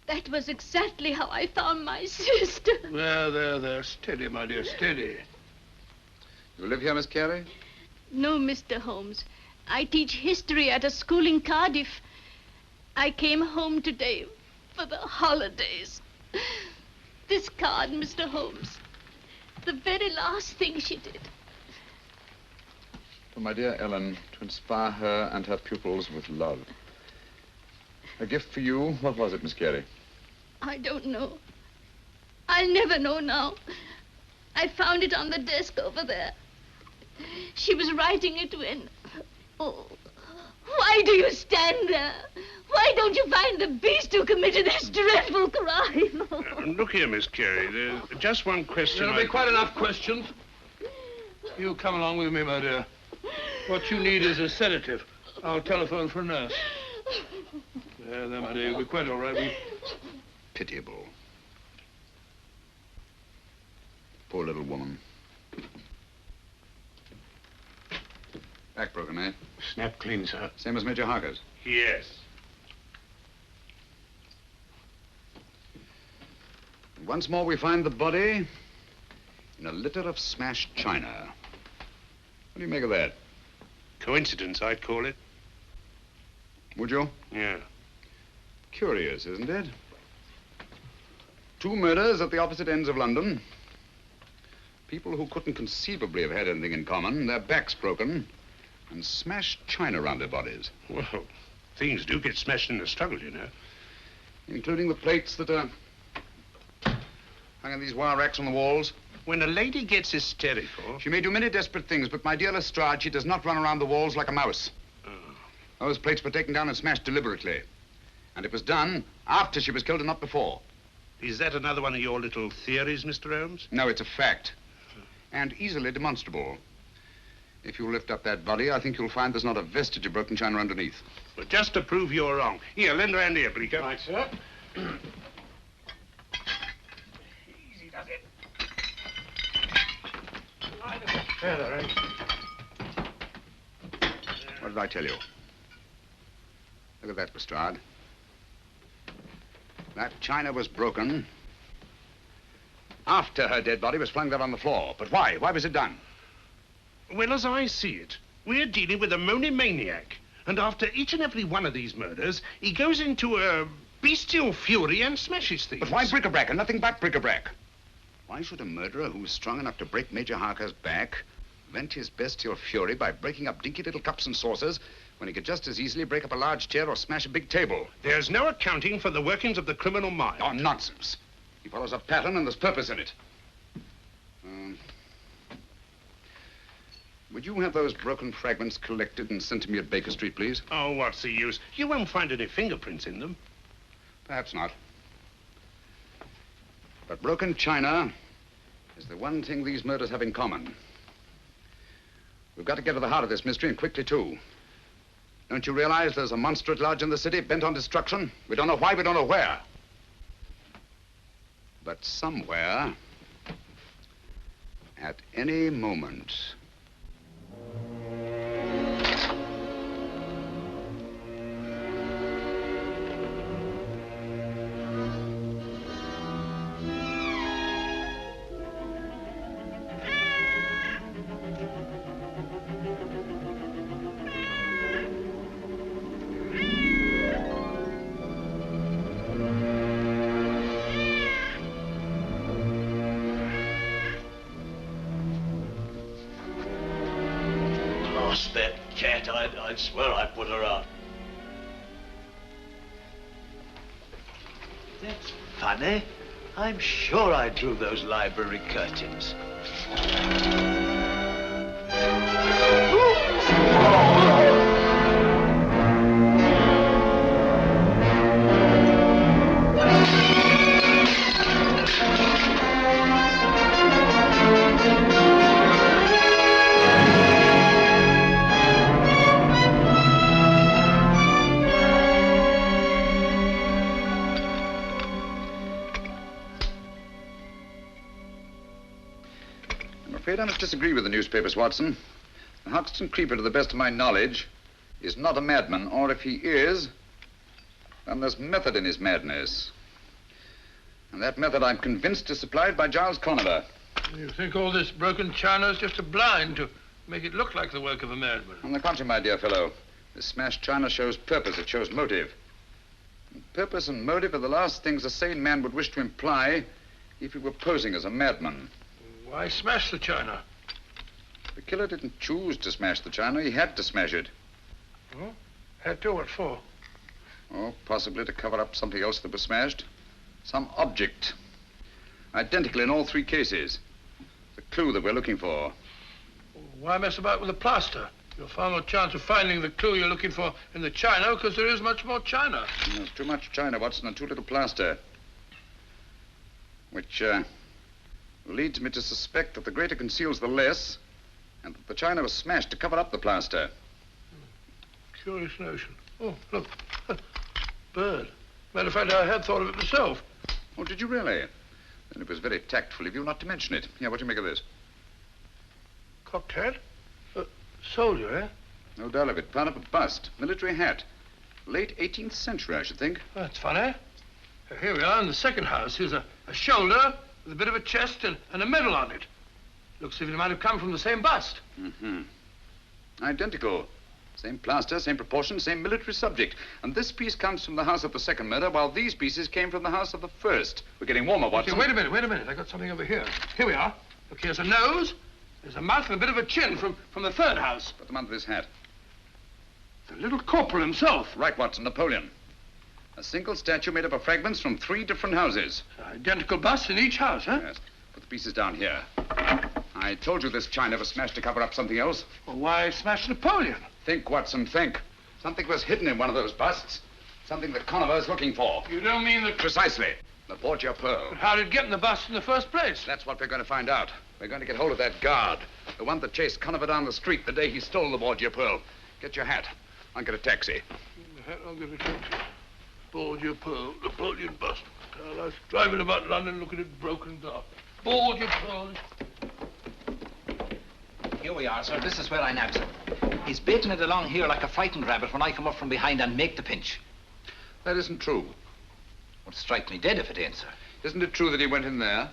S14: That was exactly how I found my sister.
S7: There. Steady, my dear, steady.
S8: You live here, Miss Carey?
S14: No, Mr. Holmes. I teach history at a school in Cardiff. I came home today for the holidays. This card, Mr. Holmes. The very last thing she did.
S8: For my dear Ellen, to inspire her and her pupils with love. A gift for you. What was it, Miss Carey?
S14: I don't know. I'll never know now. I found it on the desk over there. She was writing it when... Oh, why do you stand there? Why don't you find the beast who committed this dreadful crime?
S10: Look here, Miss Carey. There's just one question.
S7: There'll be quite enough questions. You come along with me, my dear. What you need is a sedative. I'll telephone for a nurse. There, my dear. You'll be quite all right.
S8: Pitiable. Poor little woman. Back broken, eh?
S10: Snap clean, sir.
S8: Same as Major Harker's?
S10: Yes.
S8: And once more we find the body in a litter of smashed china. What do you make of that?
S10: Coincidence, I'd call it.
S8: Would you?
S10: Yeah.
S8: Curious, isn't it? 2 murders at the opposite ends of London. People who couldn't conceivably have had anything in common, their backs broken, and smashed china around their bodies.
S10: Well, things do get smashed in the struggle, you know.
S8: Including the plates that are hung in these wire racks on the walls.
S10: When a lady gets hysterical...
S8: She may do many desperate things, but my dear Lestrade, she does not run around the walls like a mouse. Those plates were taken down and smashed deliberately. And it was done after she was killed and not before.
S10: Is that another one of your little theories, Mr. Holmes?
S8: No, it's a fact. And easily demonstrable. If you lift up that body, I think you'll find there's not a vestige of broken china underneath.
S10: Well, just to prove you're wrong. Here, lend a hand here, Bleecker.
S7: Right, sir.
S10: Easy does it.
S7: Further, eh?
S8: What did I tell you? Look at that, Lestrade. That china was broken after her dead body was flung there on the floor. But why? Why was it done?
S10: Well, as I see it, we're dealing with a monomaniac. And after each and every one of these murders, he goes into a bestial fury and smashes things.
S8: But why bric-a-brac and nothing but bric-a-brac? Why should a murderer who was strong enough to break Major Harker's back vent his bestial fury by breaking up dinky little cups and saucers when he could just as easily break up a large chair or smash a big table?
S10: There's no accounting for the workings of the criminal mind.
S8: Oh, nonsense. He follows a pattern and there's purpose in it. Would you have those broken fragments collected and sent to me at Baker Street, please?
S10: Oh, what's the use? You won't find any fingerprints in them.
S8: Perhaps not. But broken china is the one thing these murders have in common. We've got to get to the heart of this mystery, and quickly, too. Don't you realize there's a monster at large in the city, bent on destruction? We don't know why, we don't know where. But somewhere, at any moment...
S5: That cat, I'd swear I put her out. That's funny. I'm sure I drew those library curtains.
S8: I must disagree with the newspapers, Watson. The Hoxton Creeper, to the best of my knowledge, is not a madman, or if he is, then there's method in his madness. And that method, I'm convinced, is supplied by Giles Conover.
S7: You think all this broken china is just a blind to make it look like the work of a madman?
S8: On the contrary, my dear fellow, this smashed china shows purpose, it shows motive. And purpose and motive are the last things a sane man would wish to imply if he were posing as a madman.
S7: Why smash the china?
S8: The killer didn't choose to smash the china. He had to smash it.
S7: Oh? Had to? What for?
S8: Oh, possibly to cover up something else that was smashed. Some object. Identical in all three cases. The clue that we're looking for.
S7: Why mess about with the plaster? You'll far more chance of finding the clue you're looking for in the china because there is much more china.
S8: There's too much china, Watson, and too little plaster. Which, leads me to suspect that the greater conceals the less, and that the china was smashed to cover up the plaster.
S7: Curious notion. Oh, look. Bird. Matter of fact, I had thought of it myself.
S8: Oh, did you really? Then it was very tactful of you not to mention it. Here, what do you make of this?
S7: Cocked hat? Soldier, eh?
S8: No doubt of it. Part of a bust. Military hat. Late 18th century, I should think.
S7: That's funny. Here we are in the second house. Here's a shoulder with a bit of a chest and a medal on it. Looks as if it might have come from the same bust.
S8: Mm-hmm. Identical. Same plaster, same proportion, same military subject. And this piece comes from the house of the second murder, while these pieces came from the house of the first. We're getting warmer, Watson.
S7: Okay, wait a minute. I got something over here. Here we are. Look, here's a nose. There's a mouth and a bit of a chin from the third house.
S8: Put them under this hat.
S7: The little corporal himself.
S8: Right, Watson, Napoleon. A single statue made up of fragments from 3 different houses.
S7: Identical busts in each house, huh?
S8: Yes. Put the pieces down here. I told you this China was smashed to cover up something else.
S7: Well, why smash Napoleon?
S8: Think, Watson, think. Something was hidden in one of those busts. Something that Conover is looking for.
S7: You don't mean the...
S8: Precisely. The Borgia Pearl.
S7: But how did it get in the bust in the first place?
S8: That's what we're going to find out. We're going to get hold of that guard. The one that chased Conover down the street the day he stole the Borgia Pearl. Get your hat. I'll get a taxi.
S7: I'll get a taxi. Borgia Pearl, Napoleon bust. I was driving about London looking at broken glass. Borgia Pearl.
S15: Here we are, sir. This is where I nabbed him. He's baiting it along here like a frightened rabbit when I come up from behind and make the pinch.
S8: That isn't true.
S15: Would strike me dead if it ain't, sir.
S8: Isn't it true that he went in there?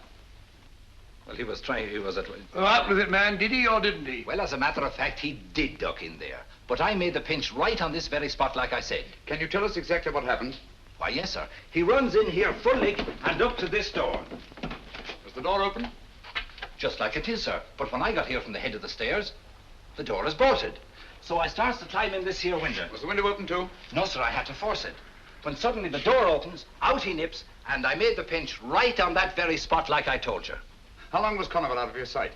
S15: Well, he was at...
S7: Well, out with it, man. Did he or didn't he?
S15: Well, as a matter of fact, he did duck in there. But I made the pinch right on this very spot, like I said.
S8: Can you tell us exactly what happened?
S15: Why, yes, sir. He runs in here full lick and up to this door.
S8: Was the door open?
S15: Just like it is, sir. But when I got here from the head of the stairs, the door is bolted. So I starts to climb in this here window.
S8: Was the window open too?
S15: No, sir, I had to force it. When suddenly the door opens, out he nips, and I made the pinch right on that very spot like I told you.
S8: How long was Conover out of your sight?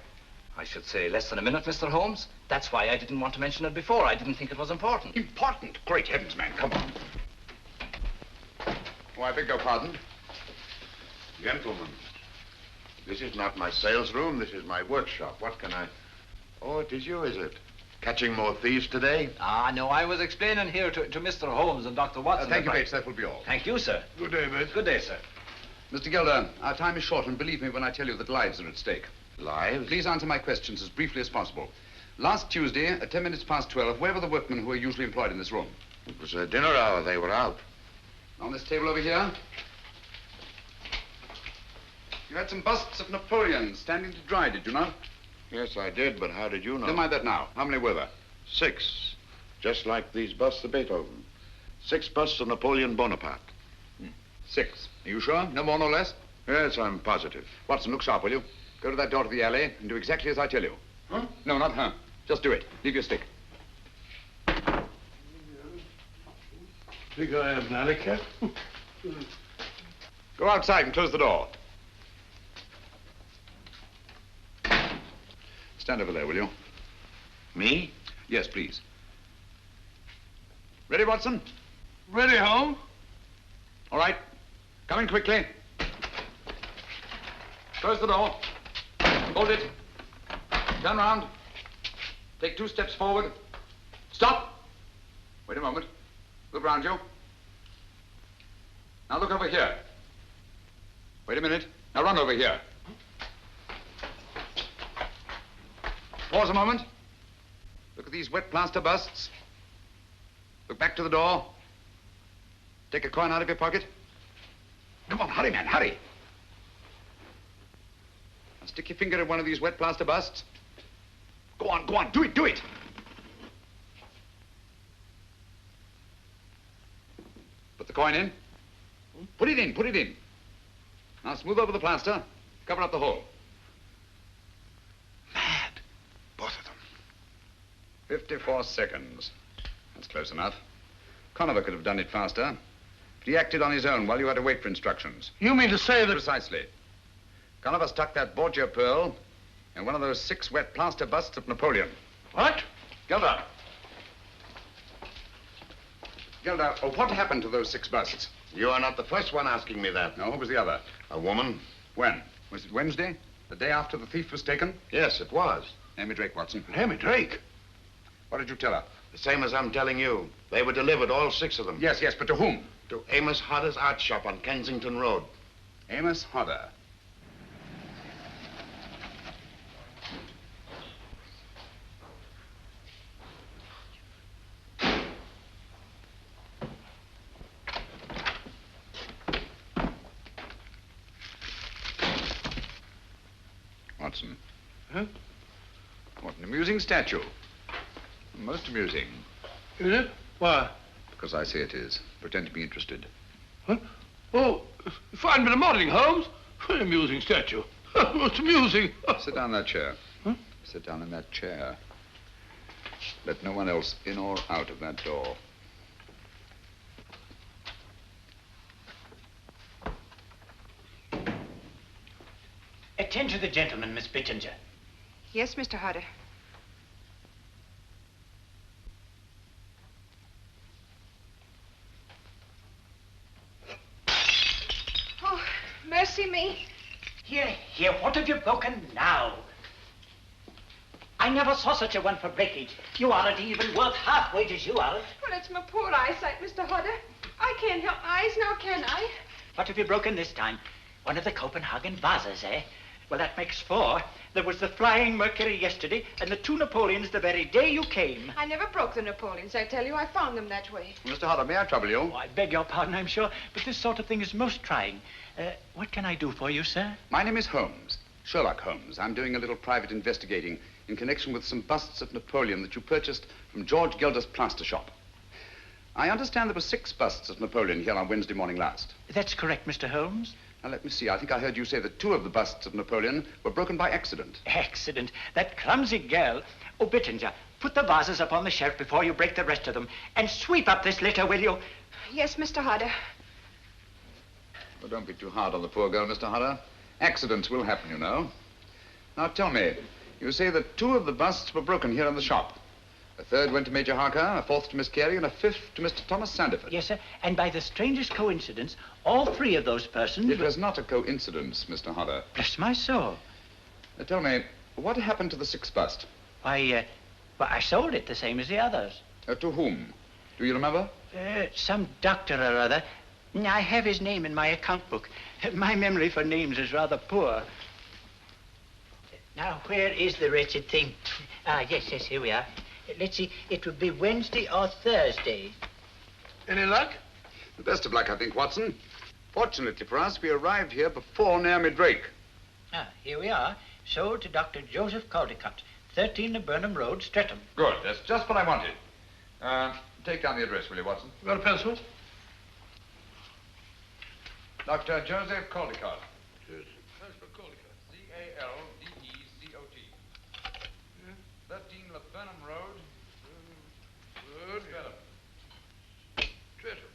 S15: I should say less than a minute, Mr. Holmes. That's why I didn't want to mention it before. I didn't think it was important.
S8: Important? Great heavens, man. Come on. Oh, I beg your pardon.
S16: Gentlemen, this is not my sales room. This is my workshop. What can I... Oh, it is you, is it? Catching more thieves today?
S15: Ah, no, I was explaining here to Mr. Holmes and Dr. Watson.
S8: Thank you, Bates. That will be all.
S15: Thank you, sir.
S7: Good day, Bates.
S15: Good day, sir.
S8: Mr. Gelder, our time is short, and believe me when I tell you that lives are at stake.
S16: Lives?
S8: Please answer my questions as briefly as possible. Last Tuesday, at 10 minutes past 12, where were the workmen who are usually employed in this room?
S16: It was a dinner hour. They were out.
S8: On this table over here, you had some busts of Napoleon standing to dry, did you not?
S16: Yes, I did, but how did you know?
S8: Never mind that now. How many were there?
S16: 6. Just like these busts of Beethoven. 6 busts of Napoleon Bonaparte.
S8: 6. Are you sure? No more, no less?
S16: Yes, I'm positive.
S8: Watson, look sharp, will you? Go to that door to the alley and do exactly as I tell you.
S16: Huh?
S8: No, not her. Just do it. Leave your stick.
S7: Think I am an alley cat?
S8: Go outside and close the door. Stand over there, will you?
S16: Me?
S8: Yes, please. Ready, Watson?
S7: Ready, Holmes?
S8: All right. Come in quickly. Close the door. Hold it. Turn round. Take 2 steps forward. Stop. Wait a moment. Look round you. Now look over here. Wait a minute. Now run over here. Pause a moment. Look at these wet plaster busts. Look back to the door. Take a coin out of your pocket. Come on, hurry, man, hurry. Now stick your finger in one of these wet plaster busts. Go on, do it, do it. Put the coin in. Put it in, put it in. Now smooth over the plaster. Cover up the hole. Mad. Both of them. 54 seconds. That's close enough. Conover could have done it faster. But he acted on his own while you had to wait for instructions.
S7: You mean to say that...
S8: Precisely. Conover stuck that Borgia Pearl in one of those 6 wet plaster busts of Napoleon.
S7: What?
S8: Gelder. Gelder, what happened to those 6 busts?
S16: You are not the first one asking me that.
S8: No, who was the other?
S16: A woman.
S8: When? Was it Wednesday? The day after the thief was taken?
S16: Yes, it was.
S8: Amy Drake, Watson.
S7: Amy Drake?
S8: What did you tell her?
S16: The same as I'm telling you. They were delivered, all 6 of them.
S8: Yes, but to whom?
S16: To Amos Hodder's art shop on Kensington Road.
S8: Amos Hodder. Watson.
S7: Huh?
S8: What an amusing statue. Most amusing.
S7: Is it? Why?
S8: Because I say it is. Pretend to be interested.
S7: What? Oh, fine bit of modeling, Holmes. Very amusing statue. It's amusing.
S8: Sit down in that chair.
S7: Huh?
S8: Sit down in that chair. Let no one else in or out of that door.
S15: Attend to the gentleman, Miss Bittinger.
S4: Yes, Mr. Hodder. Oh, mercy me.
S15: Here, what have you broken now? I never saw such a one for breakage. You aren't even worth half wages, you are.
S4: Well, it's my poor eyesight, Mr. Hodder. I can't help my eyes now, can I?
S15: What have you broken this time? One of the Copenhagen vases, eh? Well, that makes 4. There was the Flying Mercury yesterday, and the 2 Napoleons the very day you came.
S4: I never broke the Napoleons, I tell you. I found them that way.
S8: Mr. Hodder, may I trouble you?
S15: Oh, I beg your pardon, I'm sure, but this sort of thing is most trying. What can I do for you, sir?
S8: My name is Holmes, Sherlock Holmes. I'm doing a little private investigating in connection with some busts of Napoleon that you purchased from George Gelder's plaster shop. I understand there were 6 busts of Napoleon here on Wednesday morning last.
S15: That's correct, Mr. Holmes.
S8: Now, let me see. I think I heard you say that 2 of the busts of Napoleon were broken by accident.
S15: Accident? That clumsy girl. Oh, Bittinger, put the vases up on the shelf before you break the rest of them. And sweep up this litter, will you?
S4: Yes, Mr. Hodder.
S8: Well, don't be too hard on the poor girl, Mr. Hodder. Accidents will happen, you know. Now, tell me, you say that 2 of the busts were broken here in the shop. A 3rd went to Major Harker, a 4th to Miss Carey, and a 5th to Mr. Thomas Sanderford.
S15: Yes, sir. And by the strangest coincidence, all 3 of those persons...
S8: It was not a coincidence, Mr. Hodder.
S15: Bless my soul.
S8: Now, tell me, what happened to the 6th bust?
S15: Why, I sold it the same as the others.
S8: To whom? Do you remember?
S15: Some doctor or other. I have his name in my account book. My memory for names is rather poor. Now, where is the wretched thing? Yes, here we are. Let's see, it would be Wednesday or Thursday.
S7: Any luck?
S8: The best of luck, I think, Watson. Fortunately for us, we arrived here before Naomi Drake.
S15: Here we are. Sold to Dr. Joseph Caldecott, 13 Burnham Road, Streatham.
S8: Good. That's just what I wanted. Take down the address, will you, Watson?
S7: You got a pencil?
S8: Dr. Joseph Caldecott. C-A-L-D-E-C-O-T. 13 Burnham Road. Good. Streatham.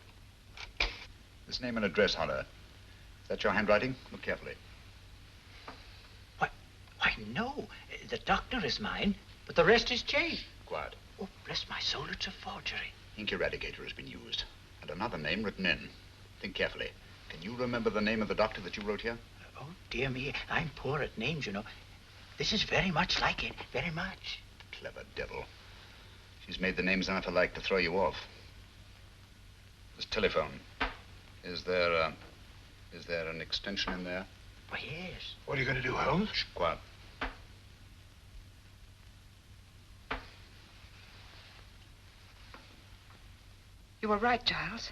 S8: This name and address, Hodder. Is that your handwriting? Look carefully.
S15: Why, no. The doctor is mine, but the rest is changed.
S8: Quiet.
S15: Oh, bless my soul, it's a forgery.
S8: Ink eradicator has been used, and another name written in. Think carefully. Can you remember the name of the doctor that you wrote here?
S15: Oh, dear me, I'm poor at names, you know. This is very much like it, very much.
S8: Clever devil. She's made the names enough alike to throw you off. This telephone. Is there an extension in there?
S15: Why, yes.
S7: What are you going to do, Holmes?
S8: Shh, quiet.
S4: You were right, Giles.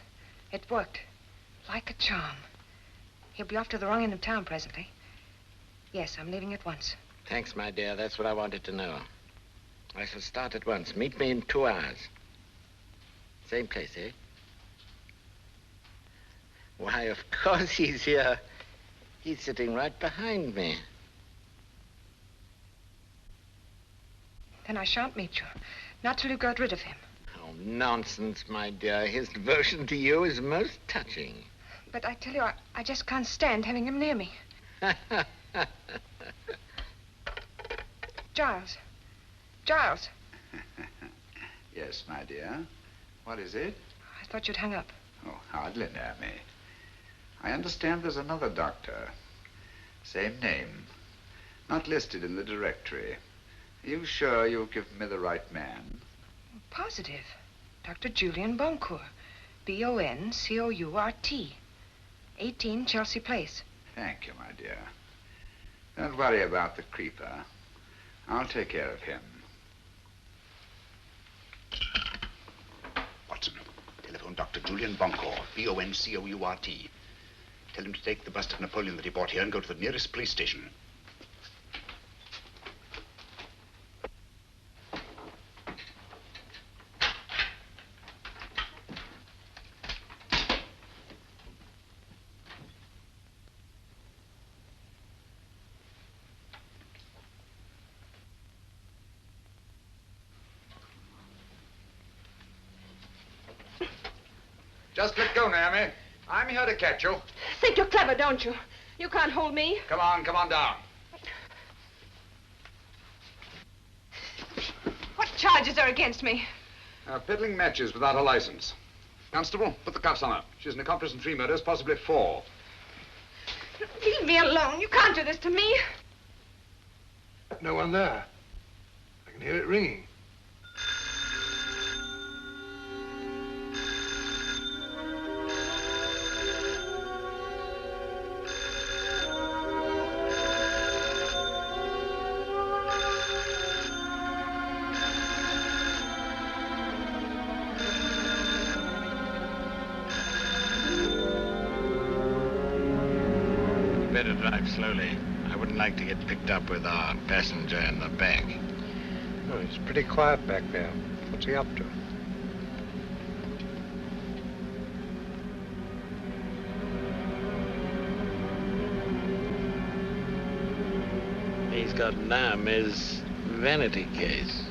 S4: It worked. Like a charm. He'll be off to the wrong end of town presently. Yes, I'm leaving at once.
S6: Thanks, my dear. That's what I wanted to know. I shall start at once. Meet me in 2 hours. Same place, eh? Why, of course he's here. He's sitting right behind me.
S4: Then I shan't meet you. Not till you've got rid of him.
S6: Oh, nonsense, my dear. His devotion to you is most touching.
S4: But I tell you, I just can't stand having him near me. Giles. Giles.
S8: Yes, my dear. What is it?
S4: I thought you'd hung up.
S8: Oh, hardly, Naomi. I understand there's another doctor. Same name. Not listed in the directory. Are you sure you've given me the right man?
S4: Positive. Dr. Julian Boncourt. B-O-N-C-O-U-R-T. 18 Chelsea Place.
S8: Thank you, my dear. Don't worry about the creeper. I'll take care of him. Watson, telephone Dr. Julian Boncourt, B-O-N-C-O-U-R-T. Tell him to take the bust of Napoleon that he bought here and go to the nearest police station. Just let go, Naomi. I'm here to catch you.
S4: Think you're clever, don't you? You can't hold me.
S8: Come on down.
S4: charges are against me?
S8: Peddling matches without a license. Constable, put the cuffs on her. She's an accomplice in 3 murders, possibly 4.
S4: Leave me alone. You can't do this to me.
S7: No one there. I can hear it ringing.
S6: Better drive slowly. I wouldn't like to get picked up with our passenger in the back.
S3: Oh, he's pretty quiet back there. What's he up to?
S6: He's got his vanity case.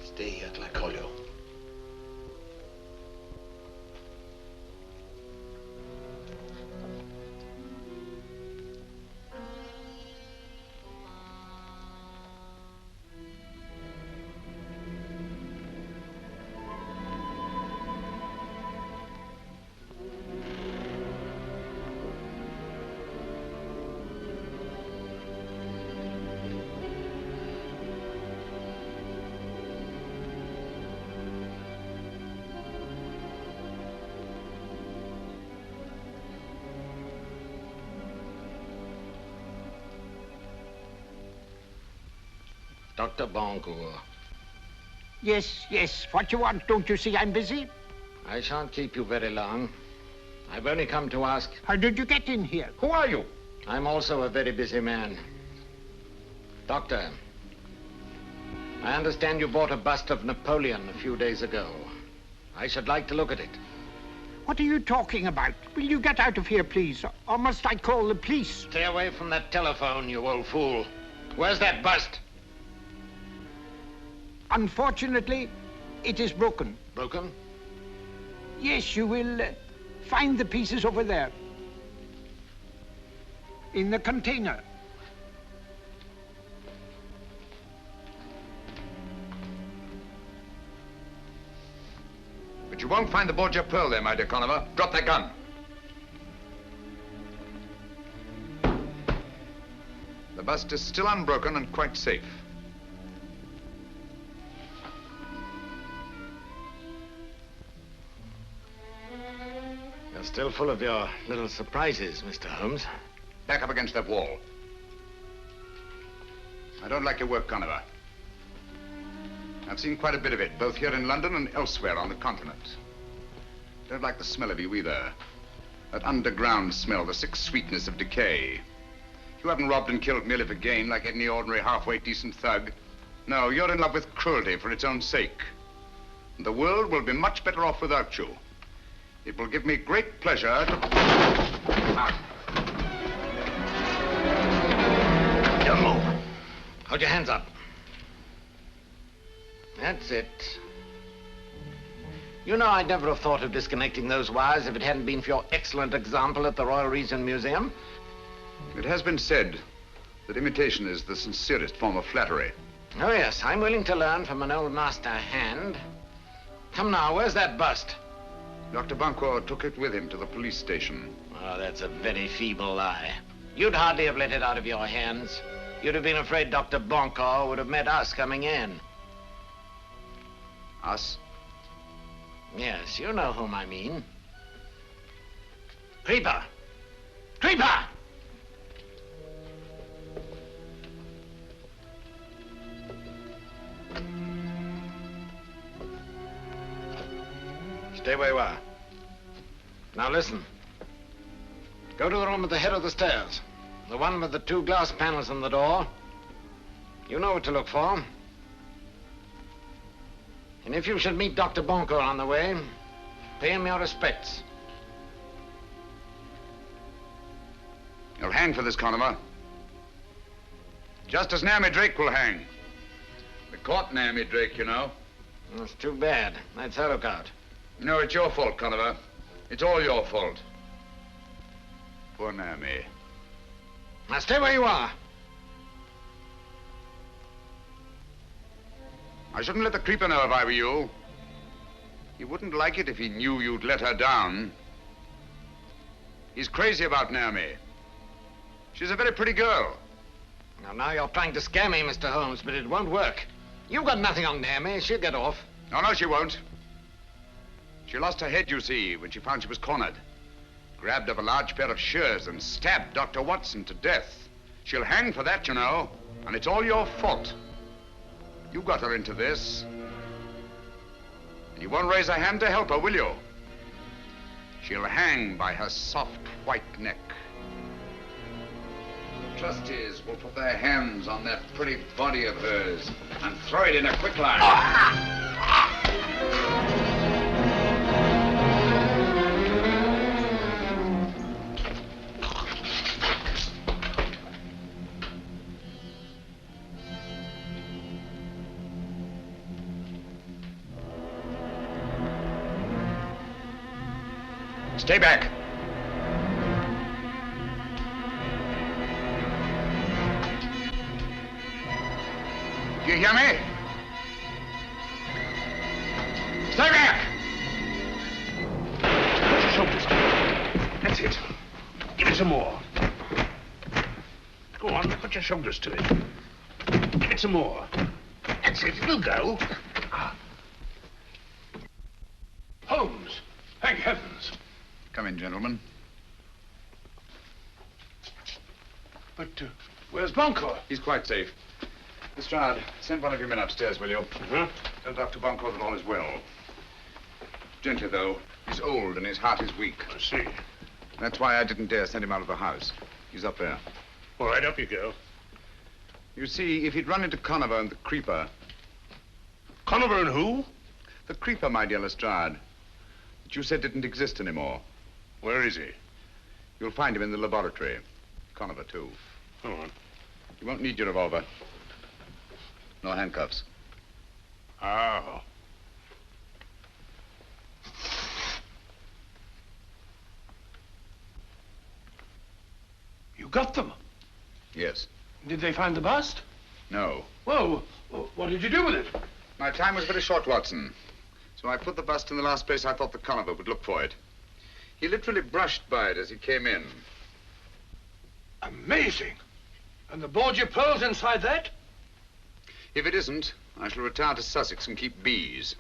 S16: Stay here till I call you.
S6: Dr. Boncourt.
S3: Yes, yes. What you want? Don't you see I'm busy?
S6: I shan't keep you very long. I've only come to ask...
S3: How did you get in here?
S6: Who are you? I'm also a very busy man. Doctor, I understand you bought a bust of Napoleon a few days ago. I should like to look at it.
S3: What are you talking about? Will you get out of here, please? Or must I call the police?
S6: Stay away from that telephone, you old fool. Where's that bust?
S3: Unfortunately, it is broken.
S6: Broken?
S3: Yes, you will find the pieces over there. In the container.
S8: But you won't find the Borgia Pearl there, my dear Conover. Drop that gun. The bust is still unbroken and quite safe.
S6: You're still full of your little surprises, Mr. Holmes.
S8: Back up against that wall. I don't like your work, Conover. I've seen quite a bit of it, both here in London and elsewhere on the continent. Don't like the smell of you either. That underground smell, the sick sweetness of decay. You haven't robbed and killed merely for gain like any ordinary halfway decent thug. No, you're in love with cruelty for its own sake. And the world will be much better off without you. It will give me great pleasure to...
S6: Don't move. Hold your hands up. That's it. You know, I'd never have thought of disconnecting those wires if it hadn't been for your excellent example at the Royal Regent Museum.
S8: It has been said that imitation is the sincerest form of flattery.
S6: Oh, yes, I'm willing to learn from an old master hand. Come now, where's that bust?
S8: Dr. Bunko took it with him to the police station.
S6: Oh, that's a very feeble lie. You'd hardly have let it out of your hands. You'd have been afraid Dr. Bunko would have met us coming in.
S8: Us?
S6: Yes, you know whom I mean. Creeper! Creeper! Stay where you are. Now listen. Go to the room at the head of the stairs. The one with the 2 glass panels in the door. You know what to look for. And if you should meet Dr. Bunko on the way, pay him your respects.
S8: You'll hang for this, Conover. Just as Naomi Drake will hang. We caught Naomi Drake, you know.
S6: That's too bad. That's her lookout.
S8: No, it's your fault, Conover. It's all your fault. Poor Naomi.
S6: Now stay where you are.
S8: I shouldn't let the creeper know if I were you. He wouldn't like it if he knew you'd let her down. He's crazy about Naomi. She's a very pretty girl.
S6: Now you're trying to scare me, Mr. Holmes, but it won't work. You've got nothing on Naomi. She'll get off.
S8: No, she won't. She lost her head, you see, when she found she was cornered. Grabbed up a large pair of shears and stabbed Dr. Watson to death. She'll hang for that, you know, and it's all your fault. You got her into this. And you won't raise a hand to help her, will you? She'll hang by her soft white neck. The trustees will put their hands on that pretty body of hers and throw it in a quicklime. Stay back. Do you hear me? Stay back!
S10: Put your shoulders up. That's it. Give it some more. Go on, put your shoulders to it. Give it some more. That's it, it'll go.
S7: Holmes, thank heavens.
S8: Come in, gentlemen.
S7: But where's Bunko?
S8: He's quite safe. Lestrade, send one of your men upstairs, will you? Tell Dr. Bunko that all is well. Gently, though. He's old and his heart is weak.
S10: I see.
S8: That's why I didn't dare send him out of the house. He's up there.
S10: All right, up you go.
S8: You see, if he'd run into Conover and the Creeper...
S10: Conover and who?
S8: The Creeper, my dear Lestrade. That you said didn't exist anymore.
S10: Where is he?
S8: You'll find him in the laboratory. Conover, too.
S10: Go on.
S8: You won't need your revolver. No handcuffs.
S10: Oh.
S7: You got them?
S8: Yes.
S7: Did they find the bust?
S8: No.
S7: Well, what did you do with it?
S8: My time was very short, Watson. So I put the bust in the last place I thought the Conover would look for it. He literally brushed by it as he came in.
S7: Amazing. And the Borgia Pearl's inside that?
S8: If it isn't, I shall retire to Sussex and keep bees.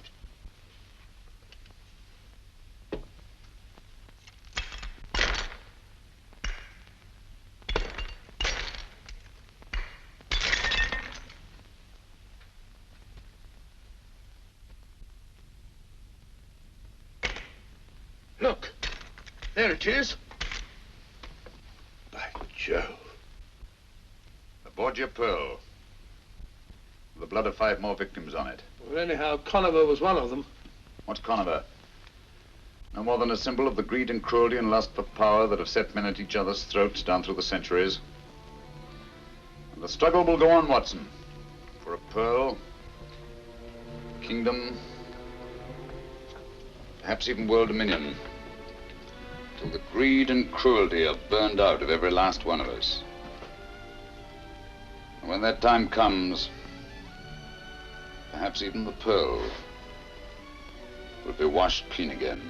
S7: Look, There it is. By Jove.
S8: The Borgia Pearl. The blood of 5 more victims on it.
S7: Well, anyhow, Conover was one of them.
S8: What's Conover? No more than a symbol of the greed and cruelty and lust for power that have set men at each other's throats down through the centuries. And the struggle will go on, Watson. For a pearl, kingdom, perhaps even world dominion. Till the greed and cruelty are burned out of every last one of us. And when that time comes, perhaps even the pearl will be washed clean again.